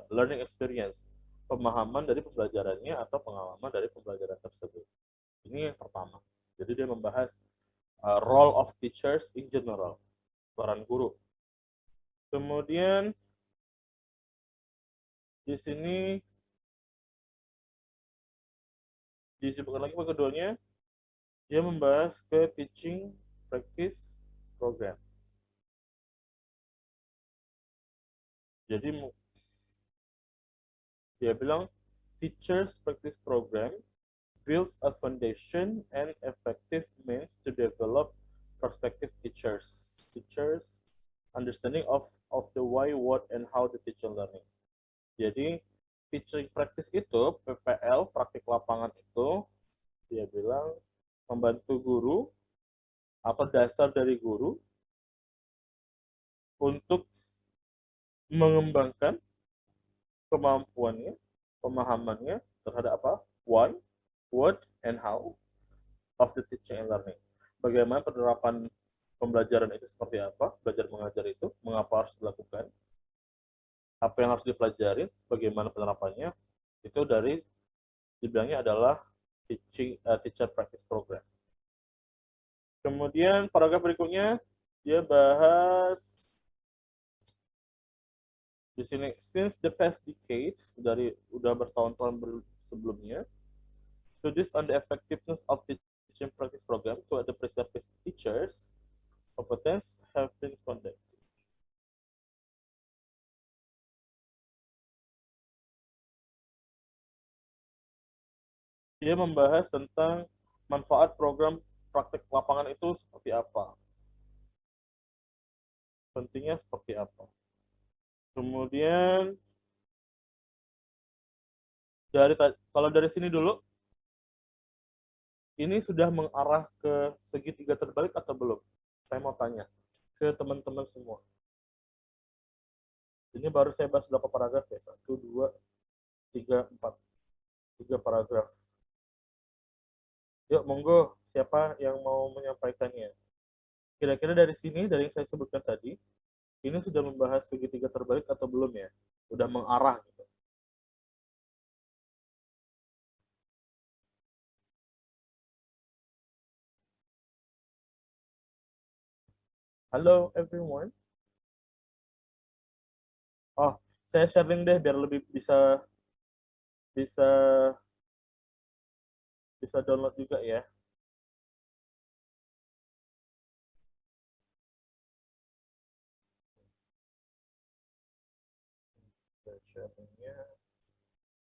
learning experience, pemahaman dari pembelajarannya atau pengalaman dari pembelajaran tersebut. Ini yang pertama. Jadi dia membahas role of teachers in general, peran guru. Kemudian di sini disebutkan lagi keduanya, dia membahas ke teaching practice program. Jadi dia bilang teachers practice program builds a foundation and effective means to develop prospective teachers understanding of the why, what, and how the teacher learning. Jadi teaching practice itu, PPL, praktik lapangan itu, dia bilang membantu guru atau dasar dari guru untuk mengembangkan kemampuannya, pemahamannya terhadap apa? Why, what, and how of the teaching and learning. Bagaimana penerapan pembelajaran itu seperti apa, belajar mengajar itu, mengapa harus dilakukan, apa yang harus dipelajari, bagaimana penerapannya, itu dari dibilangnya adalah teacher practice program. Kemudian paragraf berikutnya dia bahas di sini, since the past decades, dari udah bertahun-tahun sebelumnya, studies on the effectiveness of teaching practice program to the preserve teachers competence have been conducted. Dia membahas tentang manfaat program praktek lapangan itu seperti apa, pentingnya seperti apa. Kemudian kalau dari sini dulu, ini sudah mengarah ke segitiga terbalik atau belum? Saya mau tanya ke teman-teman semua. Ini baru saya bahas berapa paragraf ya? 1, 2, 3, 4. 3 paragraf. Yuk, monggo, siapa yang mau menyampaikannya? Kira-kira dari sini, dari yang saya sebutkan tadi, ini sudah membahas segitiga terbalik atau belum ya? Udah mengarah gitu. Halo everyone. Oh, saya sharing deh biar lebih bisa download juga ya. Sharingnya.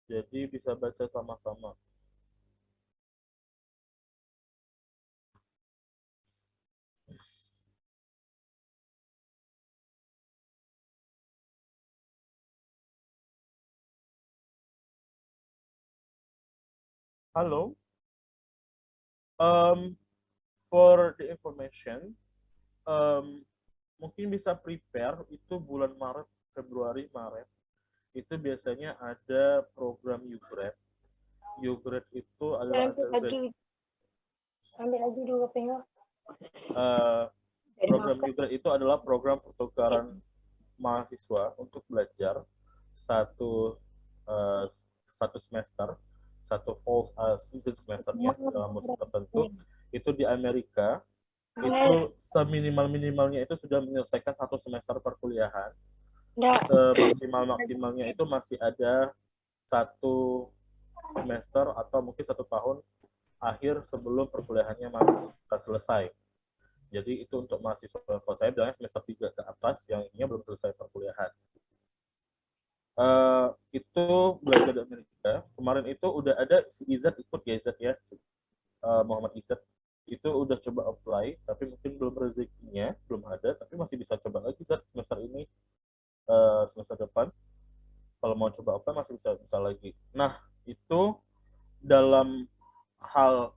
Jadi bisa baca sama-sama. Halo. For the information, mungkin bisa prepare itu bulan Maret, Februari, Maret. Itu biasanya ada program YouGrad. YouGrad itu adalah ambil lagi dulu pengen. Program YouGrad itu adalah program pertukaran mahasiswa untuk belajar satu semester, satu fall season semesternya dalam musim tertentu. Itu di Amerika, itu seminimal-minimalnya itu sudah menyelesaikan satu semester perkuliahan. Maksimalnya itu masih ada satu semester atau mungkin 1 tahun akhir sebelum perkuliahannya masih akan selesai. Jadi itu untuk mahasiswa, kalau saya bilangnya semester 3 ke atas yang ini belum selesai perkuliahan. Itu belajar di Amerika. Kemarin itu udah ada si Izat ikut ya, Izat ya, Muhammad Izat itu udah coba apply, tapi mungkin belum rezekinya, belum ada, tapi masih bisa coba lagi Izat semester ini, semester depan. Kalau mau coba apply masih bisa lagi. Nah, itu dalam hal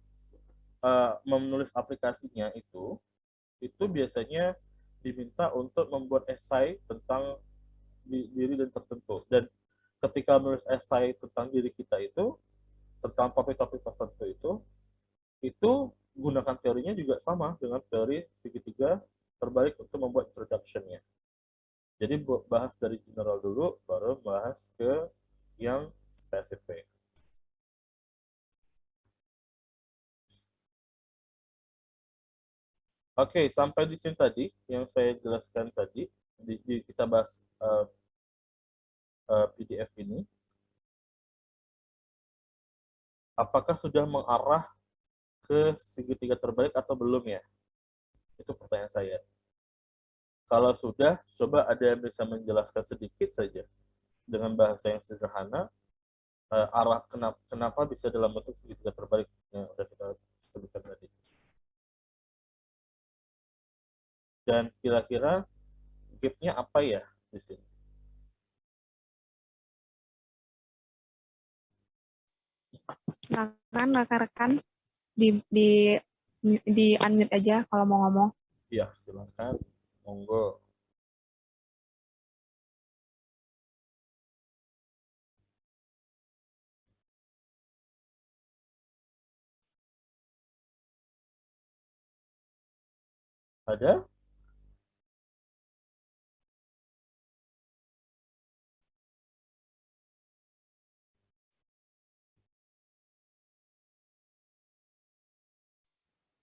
menulis aplikasinya itu biasanya diminta untuk membuat esai tentang diri dan tertentu. Dan ketika menulis esai tentang diri kita itu, tentang topik-topik tertentu itu gunakan teorinya juga sama dengan teori segitiga terbalik untuk membuat introduction-nya. Jadi bahas dari general dulu, baru bahas ke yang spesifik. Oke, sampai di sini tadi yang saya jelaskan tadi, kita bahas PDF ini. Apakah sudah mengarah ke segitiga terbalik atau belum ya? Itu pertanyaan saya. Kalau sudah, coba ada yang bisa menjelaskan sedikit saja dengan bahasa yang sederhana, arah kenapa bisa dalam bentuk segitiga terbalik yang sudah kita sebutkan tadi. Dan kira-kira gap-nya apa ya di sini? Silakan rekan-rekan di unmute aja kalau mau ngomong. Ya, silakan. Monggo. Ada?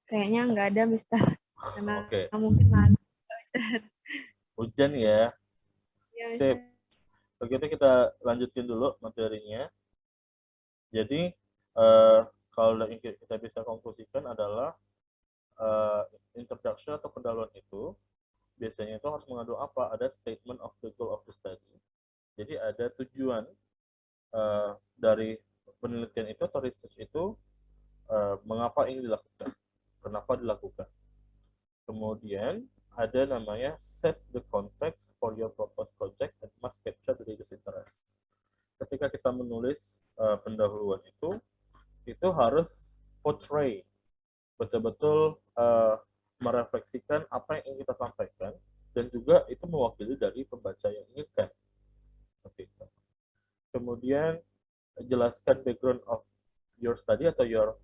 Kayaknya nggak ada, Mister. Karena Oke. mungkin malam, Mister. Hujan ya. Ya, Sip. Mister. Begitu kita lanjutin dulu materinya. Jadi, kalau yang kita bisa konklusikan adalah introduction atau pendahuluan itu biasanya itu harus mengandung apa? Ada statement of the goal of the study. Jadi ada tujuan dari penelitian itu atau research itu, mengapa ini dilakukan, kenapa dilakukan. Kemudian ada namanya set the context for your proposed project and must capture the reader's interest. Ketika kita menulis pendahuluan itu harus portray, betul-betul merefleksikan apa yang ingin kita sampaikan, dan juga itu mewakili dari pembaca yang inginkan. Seperti itu. Kemudian jelaskan background of your study atau your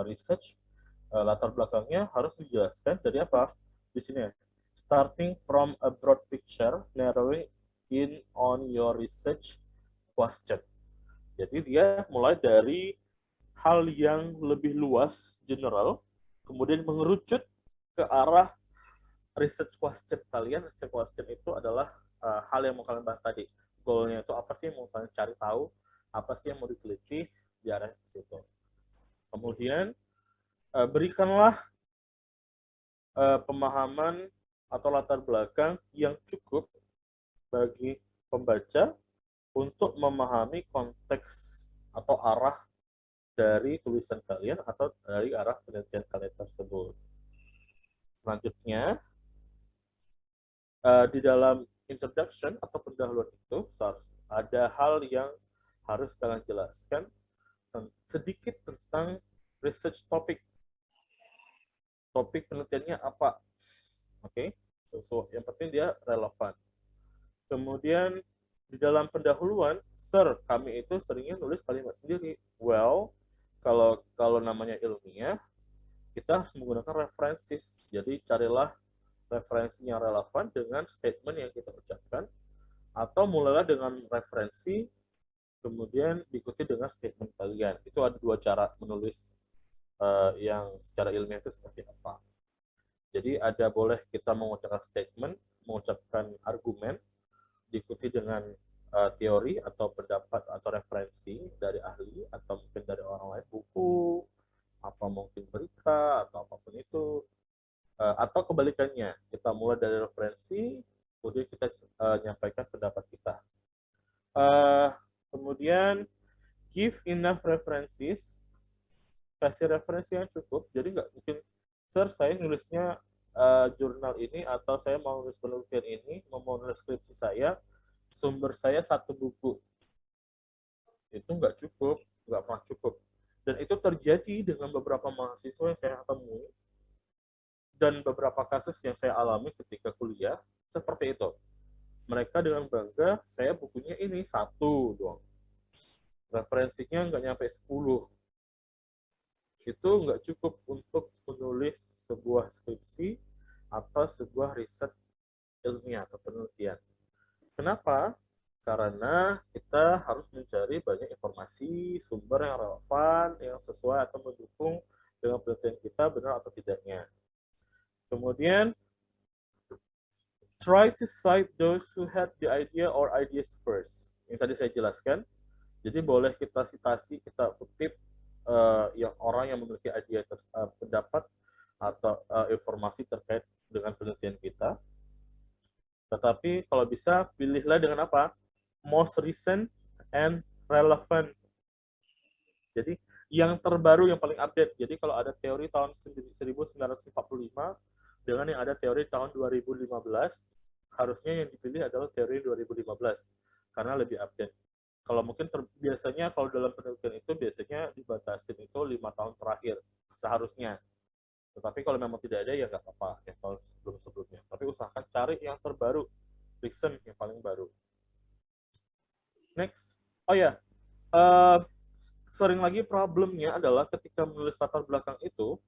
research, latar belakangnya harus dijelaskan dari apa di sini. Starting from a broad picture, narrowing in on your research question. Jadi dia mulai dari hal yang lebih luas, general, kemudian mengerucut ke arah research question kalian. Research question itu adalah hal yang mau kalian bahas tadi. Goalnya itu apa sih yang mau kalian cari tahu, apa sih yang mau diteliti di arah situ. Kemudian berikanlah pemahaman atau latar belakang yang cukup bagi pembaca untuk memahami konteks atau arah dari tulisan kalian atau dari arah penelitian kalian tersebut. Selanjutnya, di dalam introduction atau pendahuluan itu ada hal yang harus kalian jelaskan sedikit tentang research topik. Topik penelitiannya apa? Oke, so yang penting dia relevan. Kemudian di dalam pendahuluan, kami itu seringnya nulis kalimat sendiri. Well, kalau namanya ilmiah, kita harus menggunakan references. Jadi carilah referensi yang relevan dengan statement yang kita ucapkan, atau mulailah dengan referensi, kemudian diikuti dengan statement kalian. Itu ada dua cara menulis yang secara ilmiah itu seperti apa. Jadi ada boleh kita mengucapkan statement, mengucapkan argumen, diikuti dengan teori atau pendapat atau referensi dari ahli atau mungkin dari orang lain, buku, apa mungkin berita atau apapun itu, atau kebalikannya, kita mulai dari referensi, kemudian kita nyampaikan pendapat kita. Kemudian give enough references, kasih referensi yang cukup. Jadi nggak mungkin, sir saya nulisnya jurnal ini atau saya mau nulis penelitian ini, mau nulis skripsi saya, sumber saya 1 buku. Itu nggak cukup, nggak pernah cukup. Dan itu terjadi dengan beberapa mahasiswa yang saya temui dan beberapa kasus yang saya alami ketika kuliah, seperti itu. Mereka dengan bangga, saya bukunya ini 1 doang. Referensinya nggak nyampe 10. Itu nggak cukup untuk menulis sebuah skripsi atau sebuah riset ilmiah atau penelitian. Kenapa? Karena kita harus mencari banyak informasi, sumber yang relevan, yang sesuai atau mendukung dengan penelitian kita benar atau tidaknya. Kemudian, try to cite those who had the idea or ideas first. Yang tadi saya jelaskan. Jadi boleh kita citasi, kita kutip yang orang yang memiliki ide, pendapat atau informasi terkait dengan penelitian kita. Tetapi kalau bisa pilihlah dengan apa? Most recent and relevant. Jadi yang terbaru, yang paling update. Jadi kalau ada teori tahun 1945 dengan yang ada teori tahun 2015, harusnya yang dipilih adalah teori 2015 karena lebih update. Kalau mungkin biasanya kalau dalam penelitian itu biasanya dibatasin itu 5 tahun terakhir seharusnya. Tetapi kalau memang tidak ada ya nggak apa-apa yang tahun sebelum-sebelumnya. Tapi usahakan cari yang terbaru, recent, yang paling baru. Next. Oh ya, sering lagi problemnya adalah ketika menulis latar belakang itu,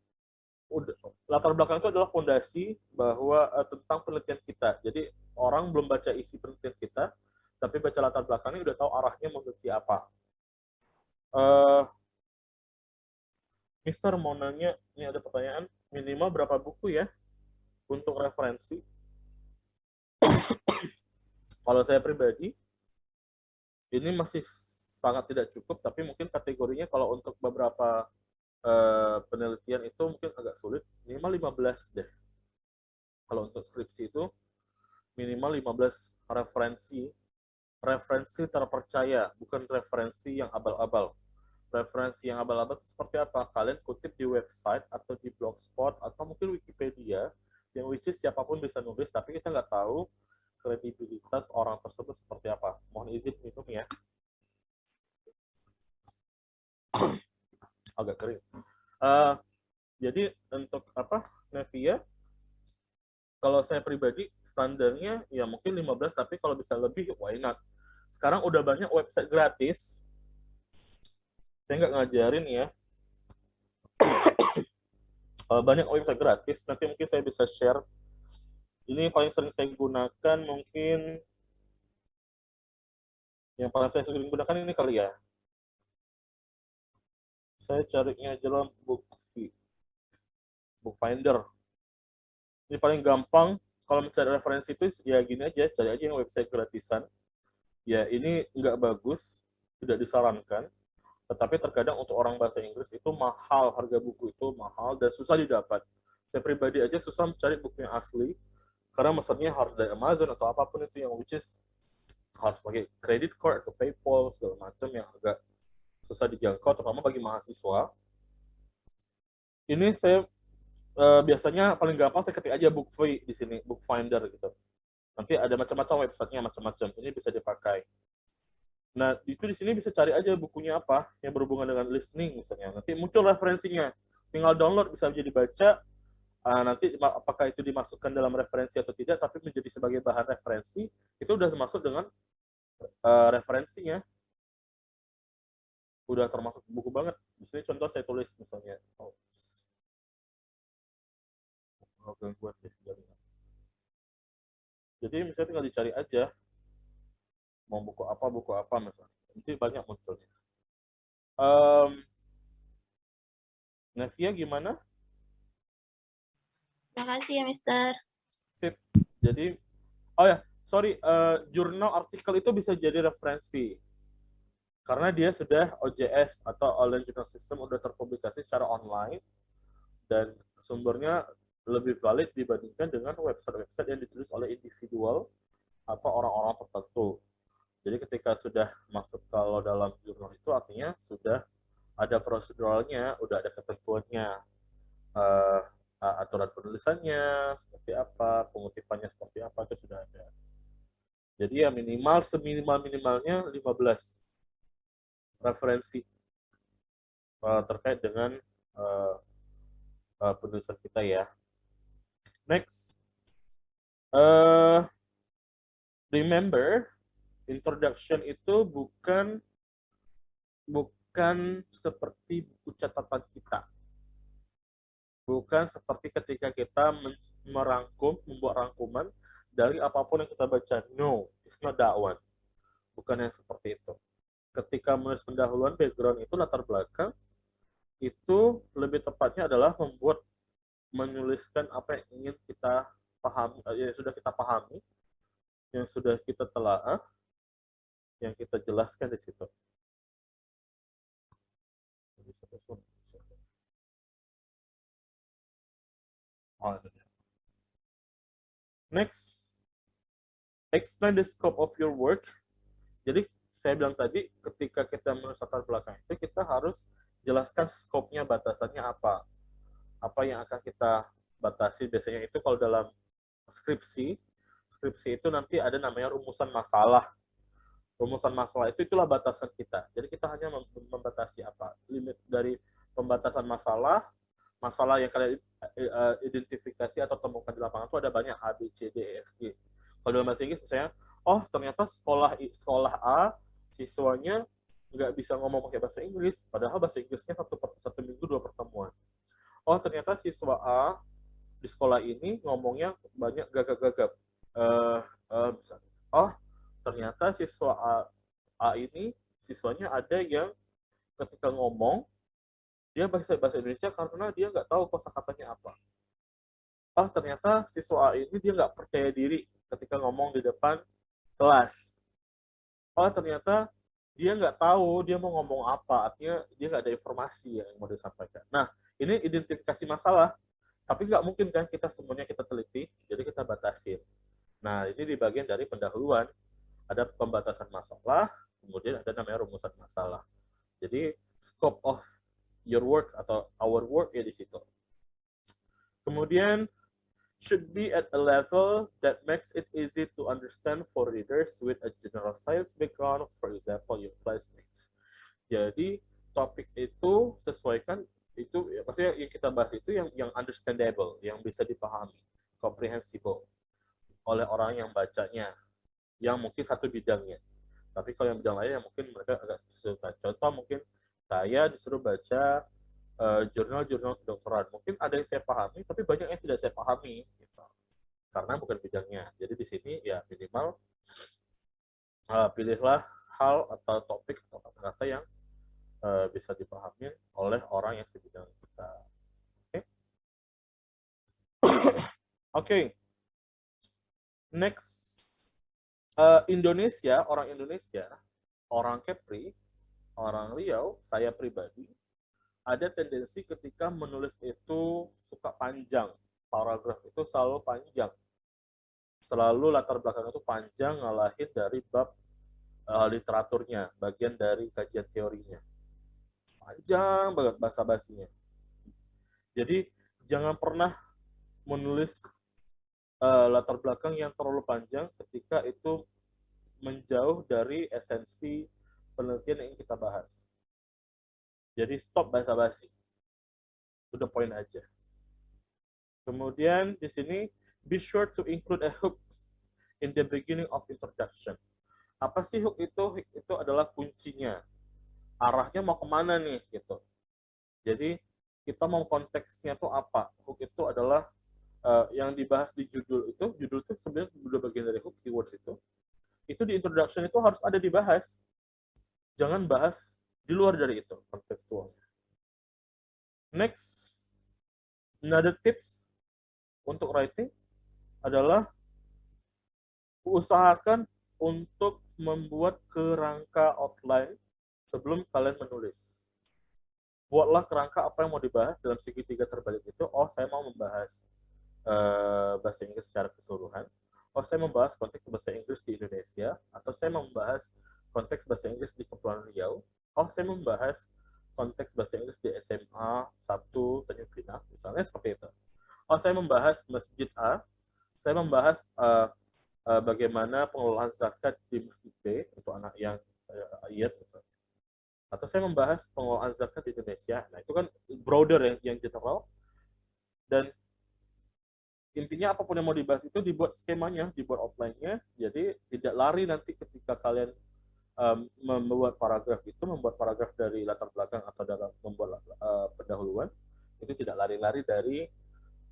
latar belakang itu adalah fondasi bahwa tentang penelitian kita. Jadi orang belum baca isi penelitian kita, tapi baca latar belakangnya udah tahu arahnya mau meneliti apa. Mister mau nanya, ini ada pertanyaan, minimal berapa buku ya untuk referensi? Kalau saya pribadi, ini masih sangat tidak cukup, tapi mungkin kategorinya kalau untuk beberapa penelitian itu mungkin agak sulit, minimal 15 deh. Kalau untuk skripsi itu minimal 15 referensi terpercaya, bukan referensi yang abal-abal. Referensi yang abal-abal itu seperti apa? Kalian kutip di website atau di blogspot atau mungkin Wikipedia, yang which is siapapun bisa nulis, tapi kita nggak tahu kredibilitas orang tersebut seperti apa. Mohon izin minum ya. Agak kering. Jadi untuk apa, Nevia, kalau saya pribadi standarnya ya mungkin 15, tapi kalau bisa lebih, why not? Sekarang udah banyak website gratis. Saya nggak ngajarin ya. Banyak website gratis, nanti mungkin saya bisa share. Ini yang paling sering saya gunakan, mungkin yang paling saya sering gunakan ini kali ya. Saya carinya dalam Bookfinder. Ini paling gampang kalau mencari referensi itu ya gini aja, cari aja yang website gratisan. Ya ini nggak bagus, tidak disarankan. Tetapi terkadang untuk orang bahasa Inggris itu mahal, harga buku itu mahal dan susah didapat. Saya pribadi aja susah mencari buku yang asli, karena mesennya harus dari Amazon atau apapun itu yang which is harus pakai credit card atau PayPal segala macam yang agak susah dijangkau, terutama bagi mahasiswa. Ini saya biasanya paling gampang saya ketik aja Bookfi di sini, Bookfinder gitu. Nanti ada macam-macam websitenya, macam-macam. Ini bisa dipakai. Nah, itu di sini bisa cari aja bukunya apa yang berhubungan dengan listening misalnya. Nanti muncul referensinya. Tinggal download, bisa jadi baca. Nanti apakah itu dimasukkan dalam referensi atau tidak, tapi menjadi sebagai bahan referensi, itu udah termasuk dengan referensinya. Udah termasuk buku banget. Di sini contoh saya tulis misalnya. Jadi misalnya tinggal dicari aja mau buku apa misalnya, nanti banyak munculnya. Nevia gimana? Terima kasih ya, Mister. Sip. Jadi, oh ya, sorry, jurnal artikel itu bisa jadi referensi karena dia sudah OJS atau Online Journal System, udah terpublikasi secara online dan sumbernya lebih valid dibandingkan dengan website-website yang ditulis oleh individual atau orang-orang tertentu. Jadi ketika sudah masuk kalau dalam jurnal itu artinya sudah ada proseduralnya, udah ada ketentuannya, uh, aturan penulisannya seperti apa, pengutipannya seperti apa, itu sudah ada. Jadi ya minimal seminimal-minimalnya 15 referensi terkait dengan penulisan kita ya. Next, remember, introduction itu bukan seperti buku catatan kita. Bukan seperti ketika kita membuat rangkuman dari apapun yang kita baca. No, it's not that one. Bukan yang seperti itu. Ketika menulis pendahuluan, background itu latar belakang, itu lebih tepatnya adalah menuliskan apa yang ingin kita pahami, yang sudah kita pahami, yang sudah kita telaah, yang kita jelaskan di situ. Next, explain the scope of your work. Jadi saya bilang tadi, ketika kita menulis latar belakang itu, kita harus jelaskan skopnya, batasannya apa. Apa yang akan kita batasi. Biasanya itu kalau dalam skripsi itu nanti ada namanya rumusan masalah. Rumusan masalah itu itulah batasan kita. Jadi kita hanya membatasi apa? Limit dari pembatasan masalah yang kalian identifikasi atau temukan di lapangan itu ada banyak, A, B, C, D, E, F, G. Kalau dalam bahasa Inggris misalnya, oh ternyata sekolah A siswanya nggak bisa ngomong pakai bahasa Inggris, padahal bahasa Inggrisnya satu minggu 2 pertemuan. Oh ternyata siswa A di sekolah ini ngomongnya banyak gagap-gagap. Misalnya, oh ternyata siswa A ini siswanya ada yang ketika ngomong dia bahasa Indonesia karena dia nggak tahu kosakatanya apa. Oh ternyata siswa A ini dia nggak percaya diri ketika ngomong di depan kelas. Oh ternyata dia nggak tahu dia mau ngomong apa, artinya dia nggak ada informasi yang mau disampaikan. Nah ini identifikasi masalah, tapi nggak mungkin kan kita semuanya kita teliti, jadi kita batasin. Nah ini di bagian dari pendahuluan, ada pembatasan masalah, kemudian ada namanya rumusan masalah. Jadi scope of your work atau our work ya di situ. Kemudian should be at a level that makes it easy to understand for readers with a general science background, for example, your classmates. Jadi topik itu sesuaikan itu, maksudnya yang kita bahas itu yang understandable, yang bisa dipahami, comprehensible oleh orang yang bacanya, yang mungkin satu bidangnya. Tapi kalau yang bidang lain yang mungkin mereka agak kesulitan. Contoh mungkin saya disuruh baca jurnal-jurnal kedokteran. Mungkin ada yang saya pahami, tapi banyak yang tidak saya pahami, gitu. Karena bukan bidangnya. Jadi di sini ya minimal pilihlah hal atau topik atau kata-kata yang bisa dipahami oleh orang yang sebidang kita. Oke. Okay. Next, Indonesia, orang Kepri, orang Riau, saya pribadi ada tendensi ketika menulis itu suka panjang, paragraf itu selalu panjang, selalu latar belakang itu panjang, ngalahin dari bab literaturnya, bagian dari kajian teorinya, panjang banget bahasa basinya. Jadi jangan pernah menulis latar belakang yang terlalu panjang ketika itu menjauh dari esensi penelitian yang kita bahas. Jadi stop basa-basi. To the point aja. Kemudian di sini be sure to include a hook in the beginning of introduction. Apa sih hook itu? Hook itu adalah kuncinya. Arahnya mau kemana nih gitu. Jadi kita mau konteksnya tuh apa? Hook itu adalah yang dibahas di judul itu. Judul itu sebenarnya udah bagian dari hook, keywords itu. Itu di introduction itu harus ada dibahas. Jangan bahas di luar dari itu kontekstualnya. Next, another tips untuk writing adalah usahakan untuk membuat kerangka outline sebelum kalian menulis. Buatlah kerangka apa yang mau dibahas dalam segitiga terbalik itu. Oh, saya mau membahas bahasa Inggris secara keseluruhan. oh saya membahas konteks bahasa Inggris di Indonesia, atau saya membahas konteks bahasa Inggris di Kepulauan Riau, oh saya membahas konteks bahasa Inggris di SMA 1 Tanjung Pinang, misalnya seperti itu. Oh saya membahas Masjid A, saya membahas bagaimana pengelolaan zakat di Masjid B untuk anak yang ayat misalnya. Atau saya membahas pengelolaan zakat di Indonesia. Nah itu kan broader yang general, dan intinya apapun yang mau dibahas itu dibuat skemanya, dibuat outline-nya, jadi tidak lari nanti ketika kalian membuat paragraf dari latar belakang atau dalam membuat pendahuluan, itu tidak lari-lari dari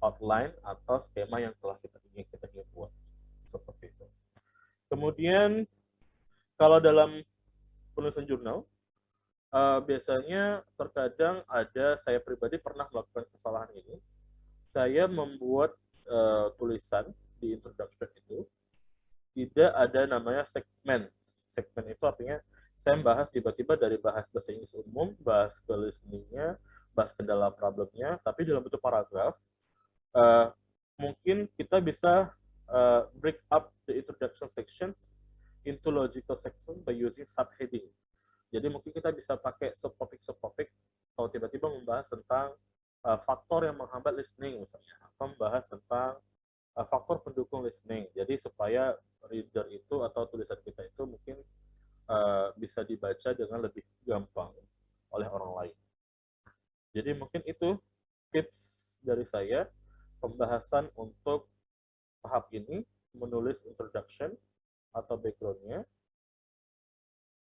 outline atau skema yang telah kita ingin buat, seperti itu. Kemudian kalau dalam penulisan jurnal, biasanya terkadang saya pribadi pernah melakukan kesalahan ini. Saya membuat tulisan di introduction itu tidak ada namanya segmen. Segmen itu artinya saya bahas tiba-tiba dari bahas bahasa Inggris umum, bahas ke listening-nya, bahas kendala problemnya, tapi dalam bentuk paragraf. Mungkin kita bisa break up the introduction sections into logical sections by using subheading. Jadi mungkin kita bisa pakai subtopik kalau tiba-tiba membahas tentang faktor yang menghambat listening misalnya, atau membahas tentang faktor pendukung listening. Jadi supaya reader itu atau tulisan kita itu mungkin bisa dibaca dengan lebih gampang oleh orang lain. Jadi mungkin itu tips dari saya, pembahasan untuk tahap ini, menulis introduction atau background-nya.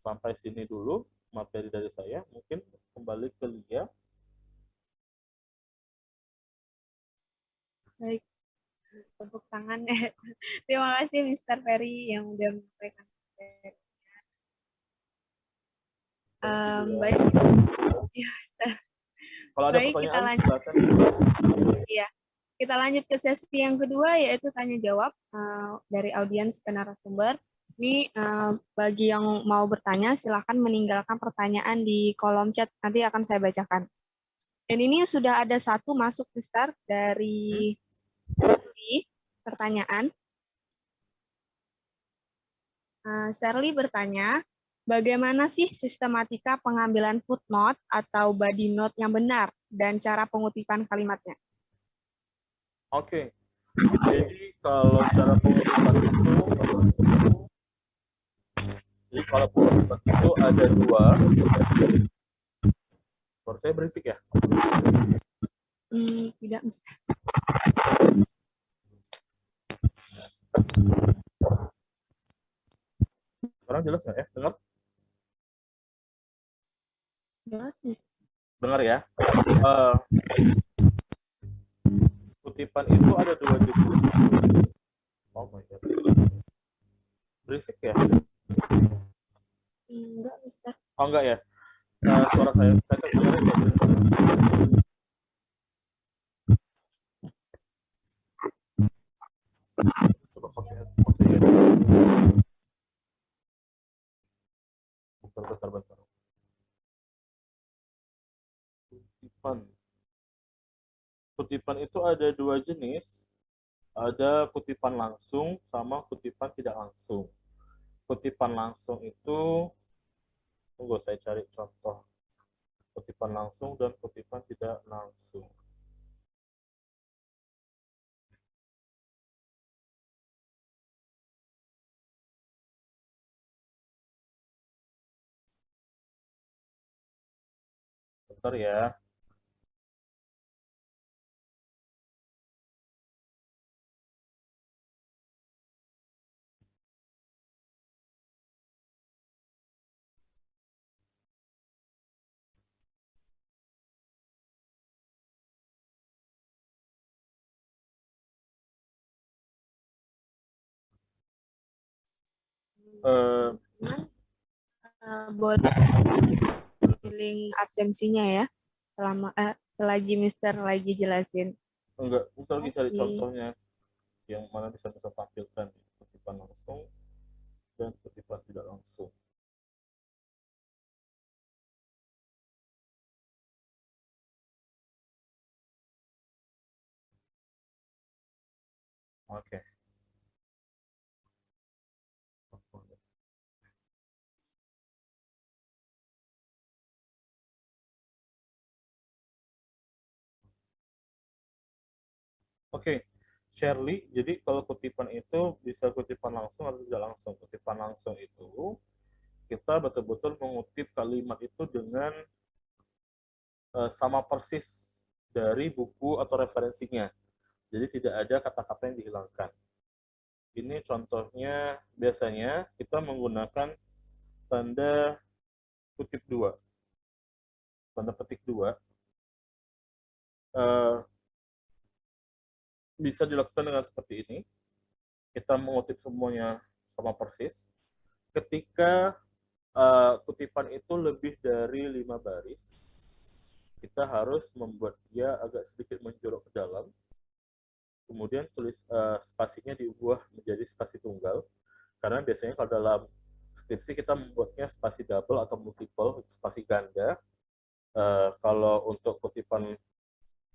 Sampai sini dulu materi dari saya. Mungkin kembali ke Lia. Baik, tepuk tangan. Terima kasih Mr. Ferry yang udah menyampaikan. Baik, ya, Kalau ada baik, kita pertanyaan, lanjut. silakan. Iya, kita lanjut ke sesi yang kedua, yaitu tanya jawab dari audiens ke narasumber. Ini bagi yang mau bertanya, silahkan meninggalkan pertanyaan di kolom chat, nanti akan saya bacakan. Dan ini sudah ada satu masuk, Mister, dari pertanyaan. Shirley bertanya, bagaimana sih sistematika pengambilan footnote atau body note yang benar dan cara pengutipan kalimatnya? Oke. Jadi kalau cara pengutipan itu ada dua. Suara saya berisik ya? Tidak, Mister. Sekarang jelas nggak ya? Dengar? Jelas, Dengar ya? Kutipan itu ada dua jenis. Oh my God. Berisik ya? Enggak, Mister. Oh enggak ya? Suara saya dengarnya kayak berisik. Coba pakai ya. Bentar. Kutipan itu ada dua jenis. Ada kutipan langsung sama kutipan tidak langsung. Kutipan langsung itu, tunggu saya cari contoh. Kutipan langsung dan kutipan tidak langsung. Bentar ya. Boleh link absensinya ya, selagi Mister lagi jelasin. Enggak, misal lagi cari contohnya yang mana bisa tampilkan kutipan langsung dan kutipan tidak langsung. Oke. Oke, Shirley, jadi kalau kutipan itu bisa kutipan langsung atau tidak langsung. Kutipan langsung itu kita betul-betul mengutip kalimat itu dengan sama persis dari buku atau referensinya. Jadi tidak ada kata-kata yang dihilangkan. Ini contohnya biasanya kita menggunakan tanda kutip dua. Tanda petik dua bisa dilakukan dengan seperti ini. Kita mengutip semuanya sama persis. Ketika kutipan itu lebih dari 5 baris, kita harus membuat dia agak sedikit menjorok ke dalam. Kemudian tulis spasinya diubah menjadi spasi tunggal. Karena biasanya kalau dalam skripsi kita membuatnya spasi double atau multiple, spasi ganda. Kalau untuk kutipan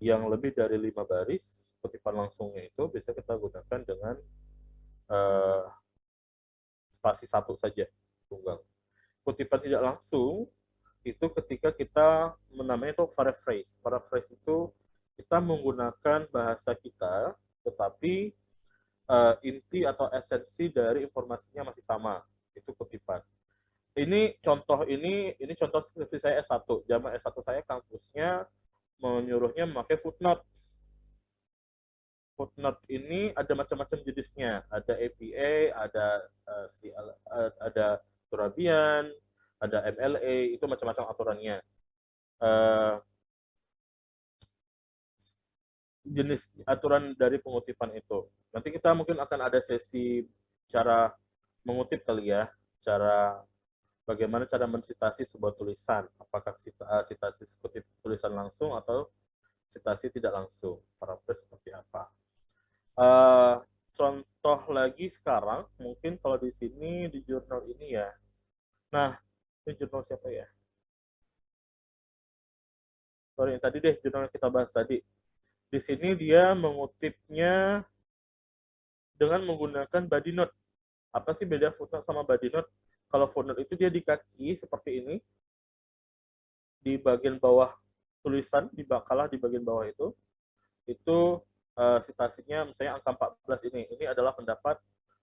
yang lebih dari 5 baris, kutipan langsungnya itu bisa kita gunakan dengan spasi satu saja, tunggal. Kutipan tidak langsung itu ketika kita namanya itu paraphrase. Paraphrase itu kita menggunakan bahasa kita, tetapi inti atau esensi dari informasinya masih sama. Itu kutipan. Ini contoh skripsi saya S1. Zaman S1 saya kampusnya menyuruhnya memakai footnote. Footnote ini ada macam-macam jenisnya. Ada APA, ada Turabian, ada MLA, itu macam-macam aturannya. Jenis aturan dari pengutipan itu. Nanti kita mungkin akan ada sesi cara mengutip kali ya, bagaimana cara mensitasi sebuah tulisan, apakah sitasi kutip tulisan langsung atau sitasi tidak langsung, paraphrase seperti apa. Contoh lagi sekarang, mungkin kalau di sini di jurnal ini ya. Nah, ini jurnal siapa ya? Sorry, tadi deh jurnal yang kita bahas tadi. Di sini dia mengutipnya dengan menggunakan body note. Apa sih beda footnote sama body note? Kalau footnote itu dia di kaki seperti ini, di bagian bawah tulisan, di bagian bawah itu citasinya misalnya angka 14 ini. Ini adalah pendapat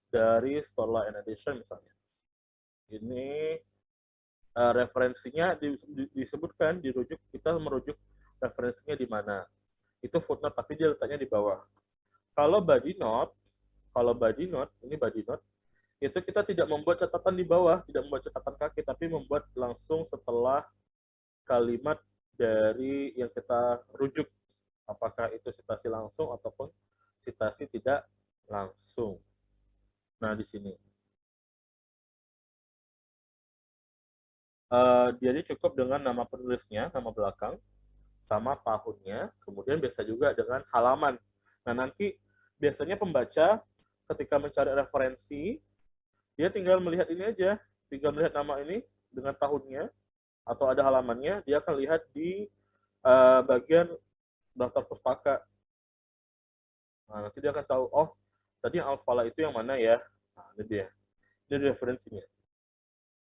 dari Storla and Edition misalnya. Ini referensinya disebutkan, kita merujuk referensinya di mana. Itu footnote, tapi dia letaknya di bawah. Kalau body note, ini body note, itu kita tidak membuat catatan di bawah, tidak membuat catatan kaki, tapi membuat langsung setelah kalimat dari yang kita rujuk. Apakah itu sitasi langsung ataupun sitasi tidak langsung. Nah, di sini. Jadi cukup dengan nama penulisnya, nama belakang, sama tahunnya, kemudian biasa juga dengan halaman. Nah, nanti biasanya pembaca ketika mencari referensi, dia tinggal melihat ini aja, tinggal melihat nama ini dengan tahunnya, atau ada halamannya, dia akan lihat di bagian daftar pustaka. Nah, nanti dia akan tahu, oh, tadi yang Al-Fala itu yang mana ya? Nah, ini dia. Ini referensinya.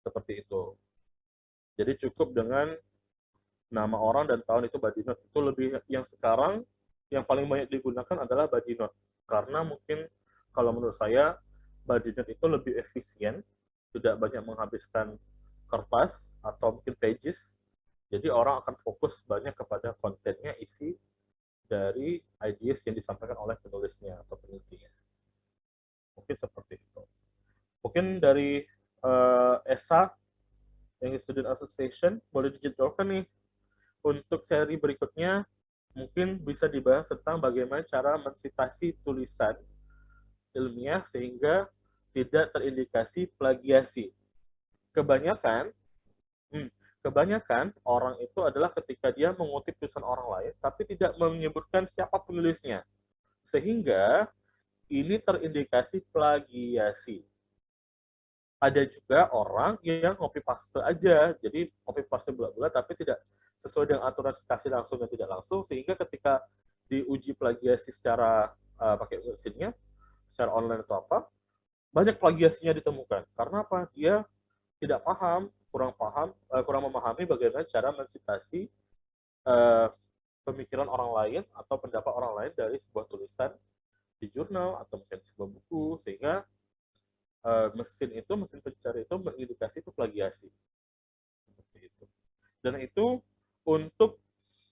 Seperti itu. Jadi cukup dengan nama orang dan tahun itu body note. Itu lebih yang sekarang yang paling banyak digunakan adalah body note. Karena mungkin kalau menurut saya body note itu lebih efisien, tidak banyak menghabiskan kertas atau mungkin pages. Jadi orang akan fokus banyak kepada kontennya, isi dari ideas yang disampaikan oleh penulisnya atau penelitinya. Mungkin seperti itu. Mungkin dari ESA, yang Student Association, boleh dijadwalkan nih untuk seri berikutnya mungkin bisa dibahas tentang bagaimana cara mensitasi tulisan ilmiah sehingga tidak terindikasi plagiasi. Kebanyakan orang itu adalah ketika dia mengutip tulisan orang lain tapi tidak menyebutkan siapa penulisnya. Sehingga ini terindikasi plagiasi. Ada juga orang yang copy paste aja, jadi copy paste bulat-bulat tapi tidak sesuai dengan aturan sitasi langsung dan tidak langsung, sehingga ketika diuji plagiasi secara pakai mesinnya, secara online atau apa, banyak plagiasinya ditemukan. Karena apa? Dia tidak paham, kurang memahami bagaimana cara mensitasi pemikiran orang lain atau pendapat orang lain dari sebuah tulisan di jurnal atau mungkin sebuah buku, sehingga mesin pencari itu mengindikasi itu plagiasi seperti itu. Dan itu untuk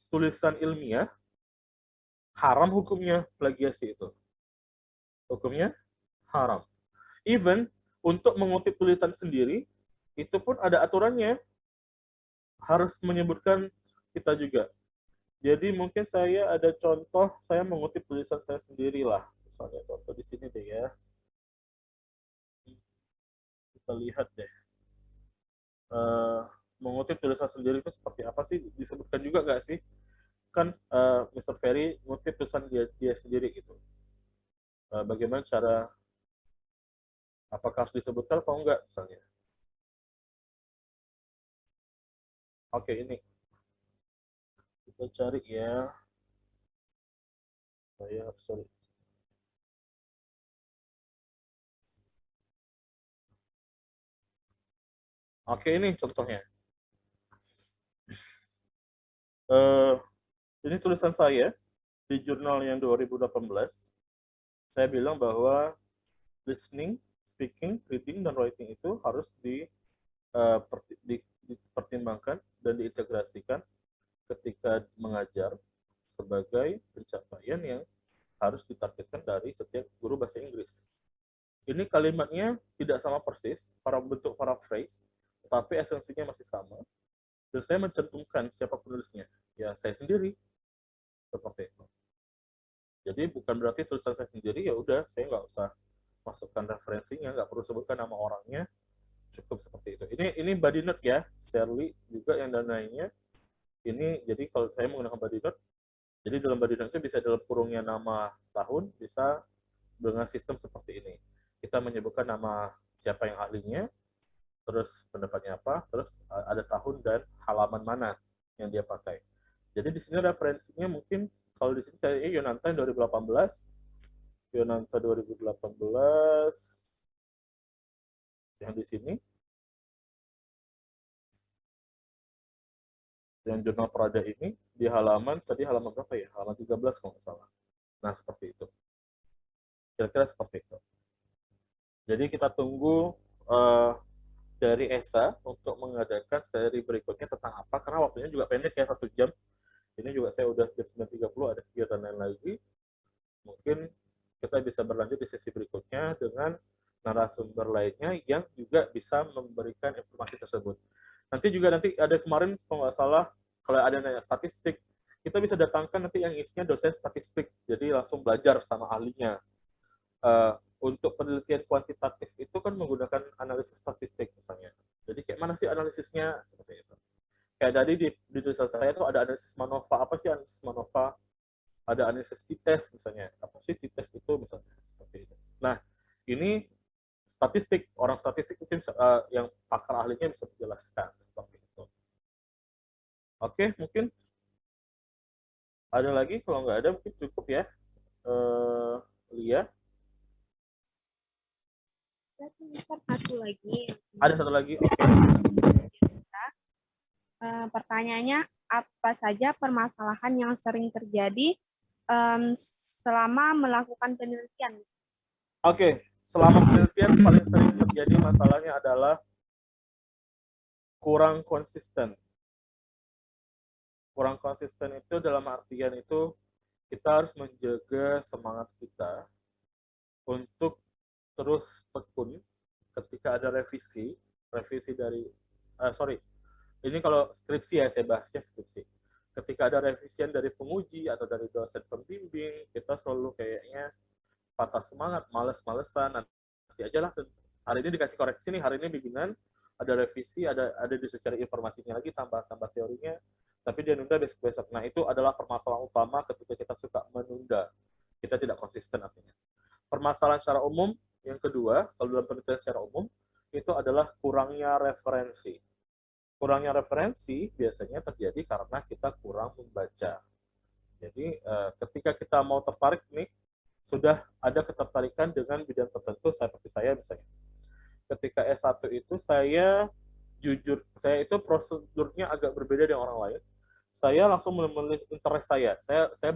tulisan ilmiah haram hukumnya plagiasi itu. Hukumnya haram. Even untuk mengutip tulisan sendiri itu pun ada aturannya, harus menyebutkan kita juga. Jadi mungkin saya ada contoh, saya mengutip tulisan saya sendiri lah. Misalnya contoh di sini deh ya. Kita lihat deh. Mengutip tulisan sendiri itu seperti apa sih? Disebutkan juga nggak sih? Kan Mr. Ferry ngutip tulisan dia sendiri gitu. Bagaimana cara, apakah harus disebutkan atau enggak misalnya? Oke, ini kita cari ya. Sorry. Oke, ini contohnya. Ini tulisan saya di jurnal yang 2018. Saya bilang bahwa listening, speaking, reading, dan writing itu harus dipertimbangkan dan diintegrasikan ketika mengajar sebagai pencapaian yang harus ditargetkan dari setiap guru bahasa Inggris. Ini kalimatnya tidak sama persis, bentuk paraphrase, tapi esensinya masih sama. Dan saya mencantumkan siapa penulisnya. Ya, saya sendiri. Seperti itu. Jadi bukan berarti tulisan saya sendiri, ya udah, saya nggak usah masukkan referensinya, nggak perlu sebutkan nama orangnya, cukup seperti itu. Ini body note ya, Shirley juga yang dan lainnya. Ini jadi kalau saya menggunakan body note, jadi dalam body note itu bisa dalam kurungnya nama tahun, bisa dengan sistem seperti ini. Kita menyebutkan nama siapa yang ahlinya, terus pendapatnya apa, terus ada tahun dan halaman mana yang dia pakai. Jadi di sini referensinya mungkin kalau di sini saya Yonanta 2018, Yonanta 2018 yang di sini, yang jurnal Prada ini di halaman berapa ya? Halaman 13 kalau nggak salah. Nah, seperti itu. Kira-kira seperti itu. Jadi kita tunggu dari ESA untuk mengadakan seri berikutnya tentang apa, karena waktunya juga pendek ya, 1 jam. Ini juga saya udah jam 9.30 ada kegiatan lain lagi. Mungkin kita bisa berlanjut di sesi berikutnya dengan narasumber lainnya yang juga bisa memberikan informasi tersebut. Nanti ada kemarin kalau nggak salah, kalau ada nanya statistik, kita bisa datangkan nanti yang isinya dosen statistik, jadi langsung belajar sama ahlinya. Untuk penelitian kuantitatif itu kan menggunakan analisis statistik misalnya. Jadi kayak mana sih analisisnya? Seperti itu. Kayak tadi di tulisan saya itu ada analisis MANOVA. Apa sih analisis MANOVA? Ada analisis t-test misalnya. Apa sih t-test itu misalnya? Seperti itu. Nah, ini statistik. Orang statistik itu yang pakar ahlinya bisa menjelaskan seperti itu. Oke, mungkin ada lagi. Kalau nggak ada mungkin cukup ya. Lia. Satu lagi. Ada satu lagi. Oke. Pertanyaannya, apa saja permasalahan yang sering terjadi selama melakukan penelitian? Oke, selama penelitian paling sering terjadi masalahnya adalah kurang konsisten. Kurang konsisten itu dalam artian itu kita harus menjaga semangat kita untuk terus tekun ketika ada revisi dari ini kalau skripsi ya, saya bahasnya skripsi. Ketika ada revisian dari penguji atau dari dosen pembimbing, kita selalu kayaknya patah semangat, males-malesan, nanti aja lah, hari ini dikasih koreksi nih, hari ini bimbingan, ada revisi, ada dicari informasinya lagi, tambah teorinya, tapi dia nunda besok-besok. Nah, itu adalah permasalahan utama ketika kita suka menunda. Kita tidak konsisten artinya. Permasalahan secara umum, yang kedua, kalau dalam penelitian secara umum, itu adalah kurangnya referensi. Kurangnya referensi biasanya terjadi karena kita kurang membaca. Jadi ketika kita mau tertarik nih, sudah ada ketertarikan dengan bidang tertentu, seperti saya misalnya. Ketika S1 itu saya jujur, saya itu prosedurnya agak berbeda dengan orang lain. saya langsung memilih interest saya. Saya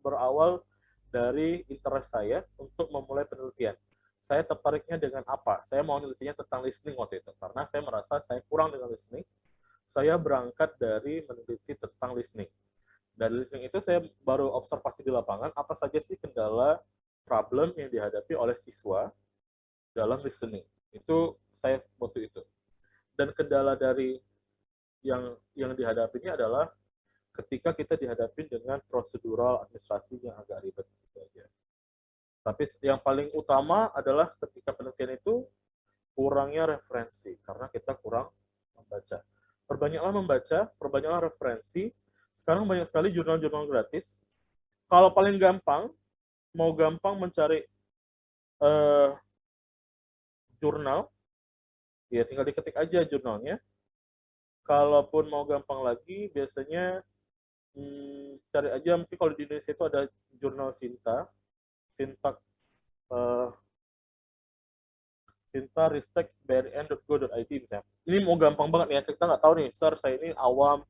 berawal dari interest saya untuk memulai penelitian. Saya tertariknya dengan apa? Saya mau menelitinya tentang listening waktu itu, karena saya merasa saya kurang dengan listening. Saya berangkat dari meneliti tentang listening. Dari listening itu saya baru observasi di lapangan, apa saja sih kendala problem yang dihadapi oleh siswa dalam listening. Itu saya waktu itu. Dan kendala dari yang dihadapinya adalah ketika kita dihadapi dengan prosedural administrasi yang agak ribet. Gitu aja. Tapi yang paling utama adalah ketika penelitian itu kurangnya referensi, karena kita kurang membaca. Perbanyaklah membaca, perbanyaklah referensi. Sekarang banyak sekali jurnal-jurnal gratis. Kalau paling gampang, mau gampang mencari jurnal, ya tinggal diketik aja jurnalnya. Kalaupun mau gampang lagi, biasanya cari aja, mungkin kalau di Indonesia itu ada jurnal Sinta ristek.brin.go.id misalnya. Ini mau gampang banget ya, kita nggak tahu nih, saya ini awam,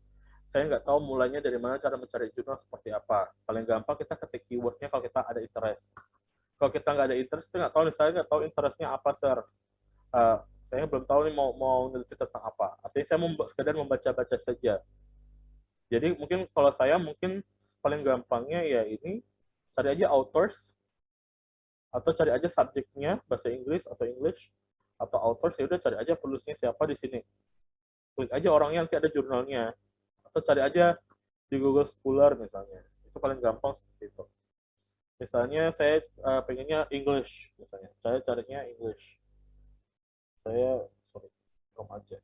saya nggak tahu mulainya dari mana, cara mencari jurnal seperti apa. Paling gampang kita ketik keywordnya kalau kita ada interest. Kalau kita nggak ada interest, kita nggak tahu nih, saya nggak tahu interestnya apa, saya belum tahu nih mau meneliti tentang apa. Artinya saya sekedar membaca-baca saja. Jadi mungkin kalau saya mungkin paling gampangnya ya ini, cari aja authors, atau cari aja subjeknya, bahasa Inggris atau English, atau authors, ya udah cari aja penulisnya siapa di sini. Klik aja orangnya, nanti ada jurnalnya. Atau cari aja di Google Scholar misalnya. Itu paling gampang seperti itu. Misalnya saya pengennya English, misalnya. Saya carinya English. Aja.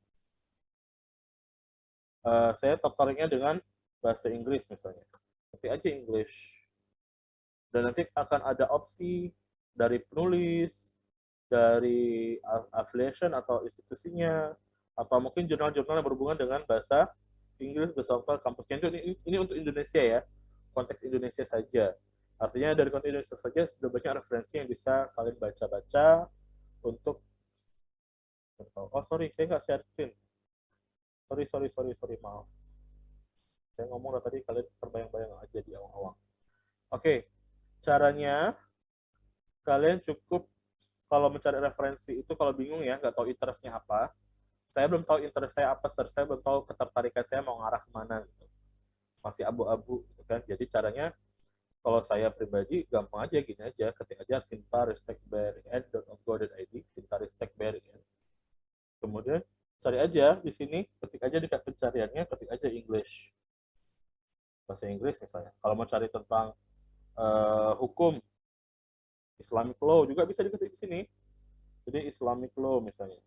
Saya tertariknya dengan bahasa Inggris misalnya. Ketik aja English. Dan nanti akan ada opsi dari penulis, dari affiliation atau institusinya, atau mungkin jurnal-jurnal yang berhubungan dengan bahasa Inggris beserta kampusnya. Ini untuk Indonesia ya, konteks Indonesia saja. Artinya dari konteks Indonesia saja sudah banyak referensi yang bisa kalian baca-baca untuk sorry, saya nggak share screen. Sorry, maaf. Saya ngomong tadi kalian terbayang-bayang aja di awang-awang. Oke, caranya kalian cukup kalau mencari referensi itu, kalau bingung ya, nggak tahu interestnya apa. Saya belum tahu interest saya apa, saya belum tahu ketertarikan saya mau ngarah kemana gitu. Masih abu-abu gitu kan. Jadi caranya kalau saya pribadi gampang aja, gini aja, ketik aja sinta-ristek.brin.go.id, sinta-ristek.brin. Kemudian cari aja di sini, ketik aja di pencariannya, ketik aja English, bahasa Inggris misalnya. Kalau mau cari tentang hukum, Islamic law juga bisa diketik di sini. Jadi Islamic law misalnya.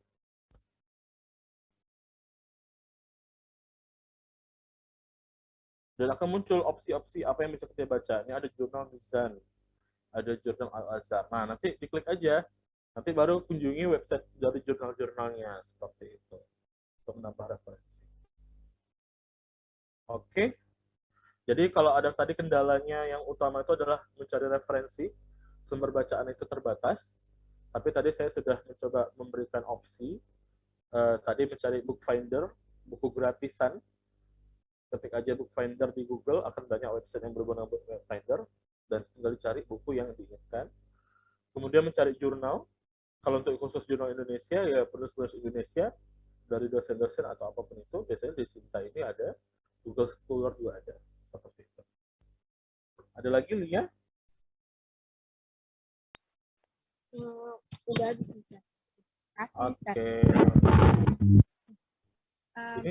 Dan akan muncul opsi-opsi apa yang bisa kita baca. Ini ada jurnal Mizan, ada jurnal Al-Azhar. Nah, nanti diklik aja. Nanti baru kunjungi website dari jurnal-jurnalnya, seperti itu, untuk menambah referensi. Oke, jadi kalau ada tadi kendalanya yang utama itu adalah mencari referensi, sumber bacaan itu terbatas, tapi tadi saya sudah mencoba memberikan opsi, tadi mencari book finder, buku gratisan, ketik aja book finder di Google, akan banyak website yang berhubungan dengan book finder, dan tinggal dicari buku yang diinginkan. Kemudian mencari jurnal. Kalau untuk khusus jurnal Indonesia, ya penulis-penulis Indonesia, dari dosen-dosen atau apapun itu, biasanya di Sinta ini ada, Google Scholar juga ada, seperti itu. Ada lagi, Lia? Udah habis, Mister. Oke.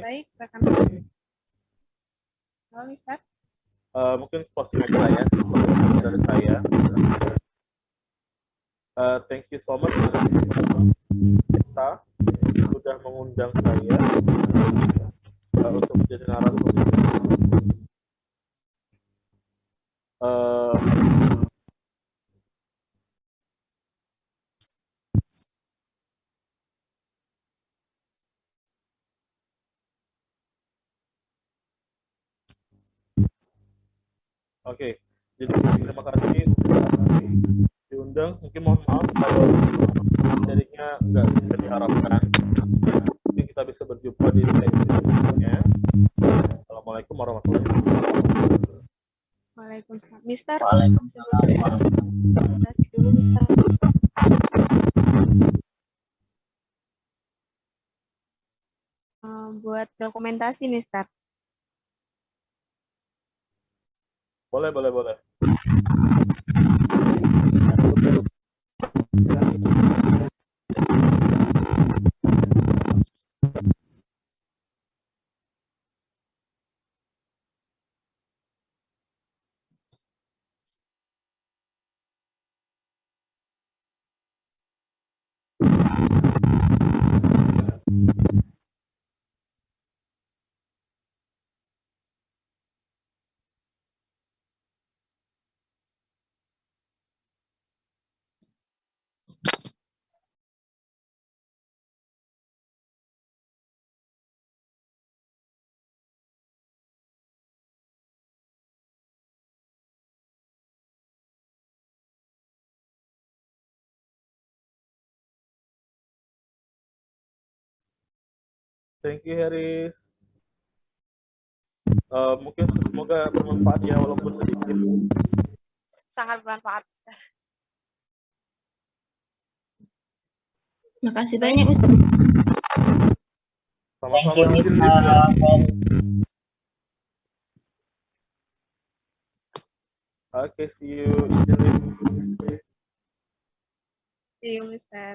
Baik, rekan. Halo, Mister. Mungkin closing aja lah ya, dari saya. Thank you so much, Esa, sudah mengundang saya untuk menjadi narasumber. Oke, jadi terima kasih diundang. Mungkin mohon maaf kalau materinya nggak seperti diharapkan. Mungkin kita bisa berjumpa di sesi berikutnya. Assalamualaikum warahmatullahi wabarakatuh. Mister, Waalaikumsalam. presentasi dulu, Mister. Buat dokumentasi, Mister. Boleh, boleh, boleh. Thank you, Haris. Mungkin semoga bermanfaat ya, walaupun sedikit. Sangat bermanfaat, Mister. Makasih banyak, Ustaz. Thank Sama-sama, you, izin Mister. lift ya. Oke, see you. Izin lift. See you, Mister.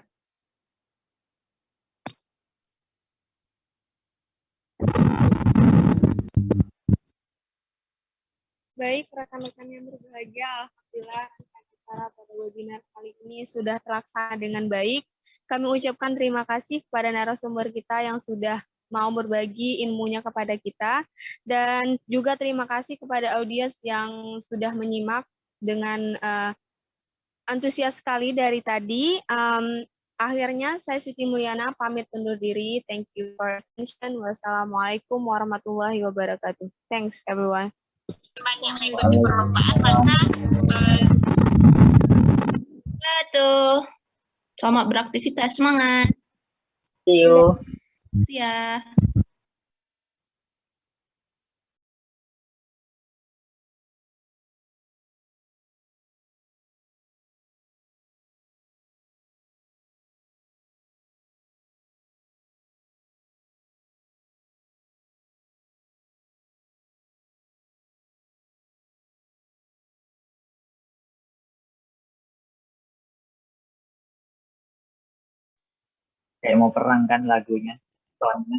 Baik, rekan-rekan yang berbahagia, alhamdulillah rangkaian acara pada webinar kali ini sudah terlaksana dengan baik. Kami ucapkan terima kasih kepada narasumber kita yang sudah mau berbagi ilmunya kepada kita, dan juga terima kasih kepada audiens yang sudah menyimak dengan antusias sekali dari tadi. Akhirnya saya Siti Mulyana pamit undur diri. Thank you for attention. Wassalamualaikum warahmatullahi wabarakatuh. Thanks everyone. Banyak mengikuti perlombaan, maka tuh. Selamat beraktivitas, semangat. See you. See ya. Kayak mau perang kan lagunya. Soalnya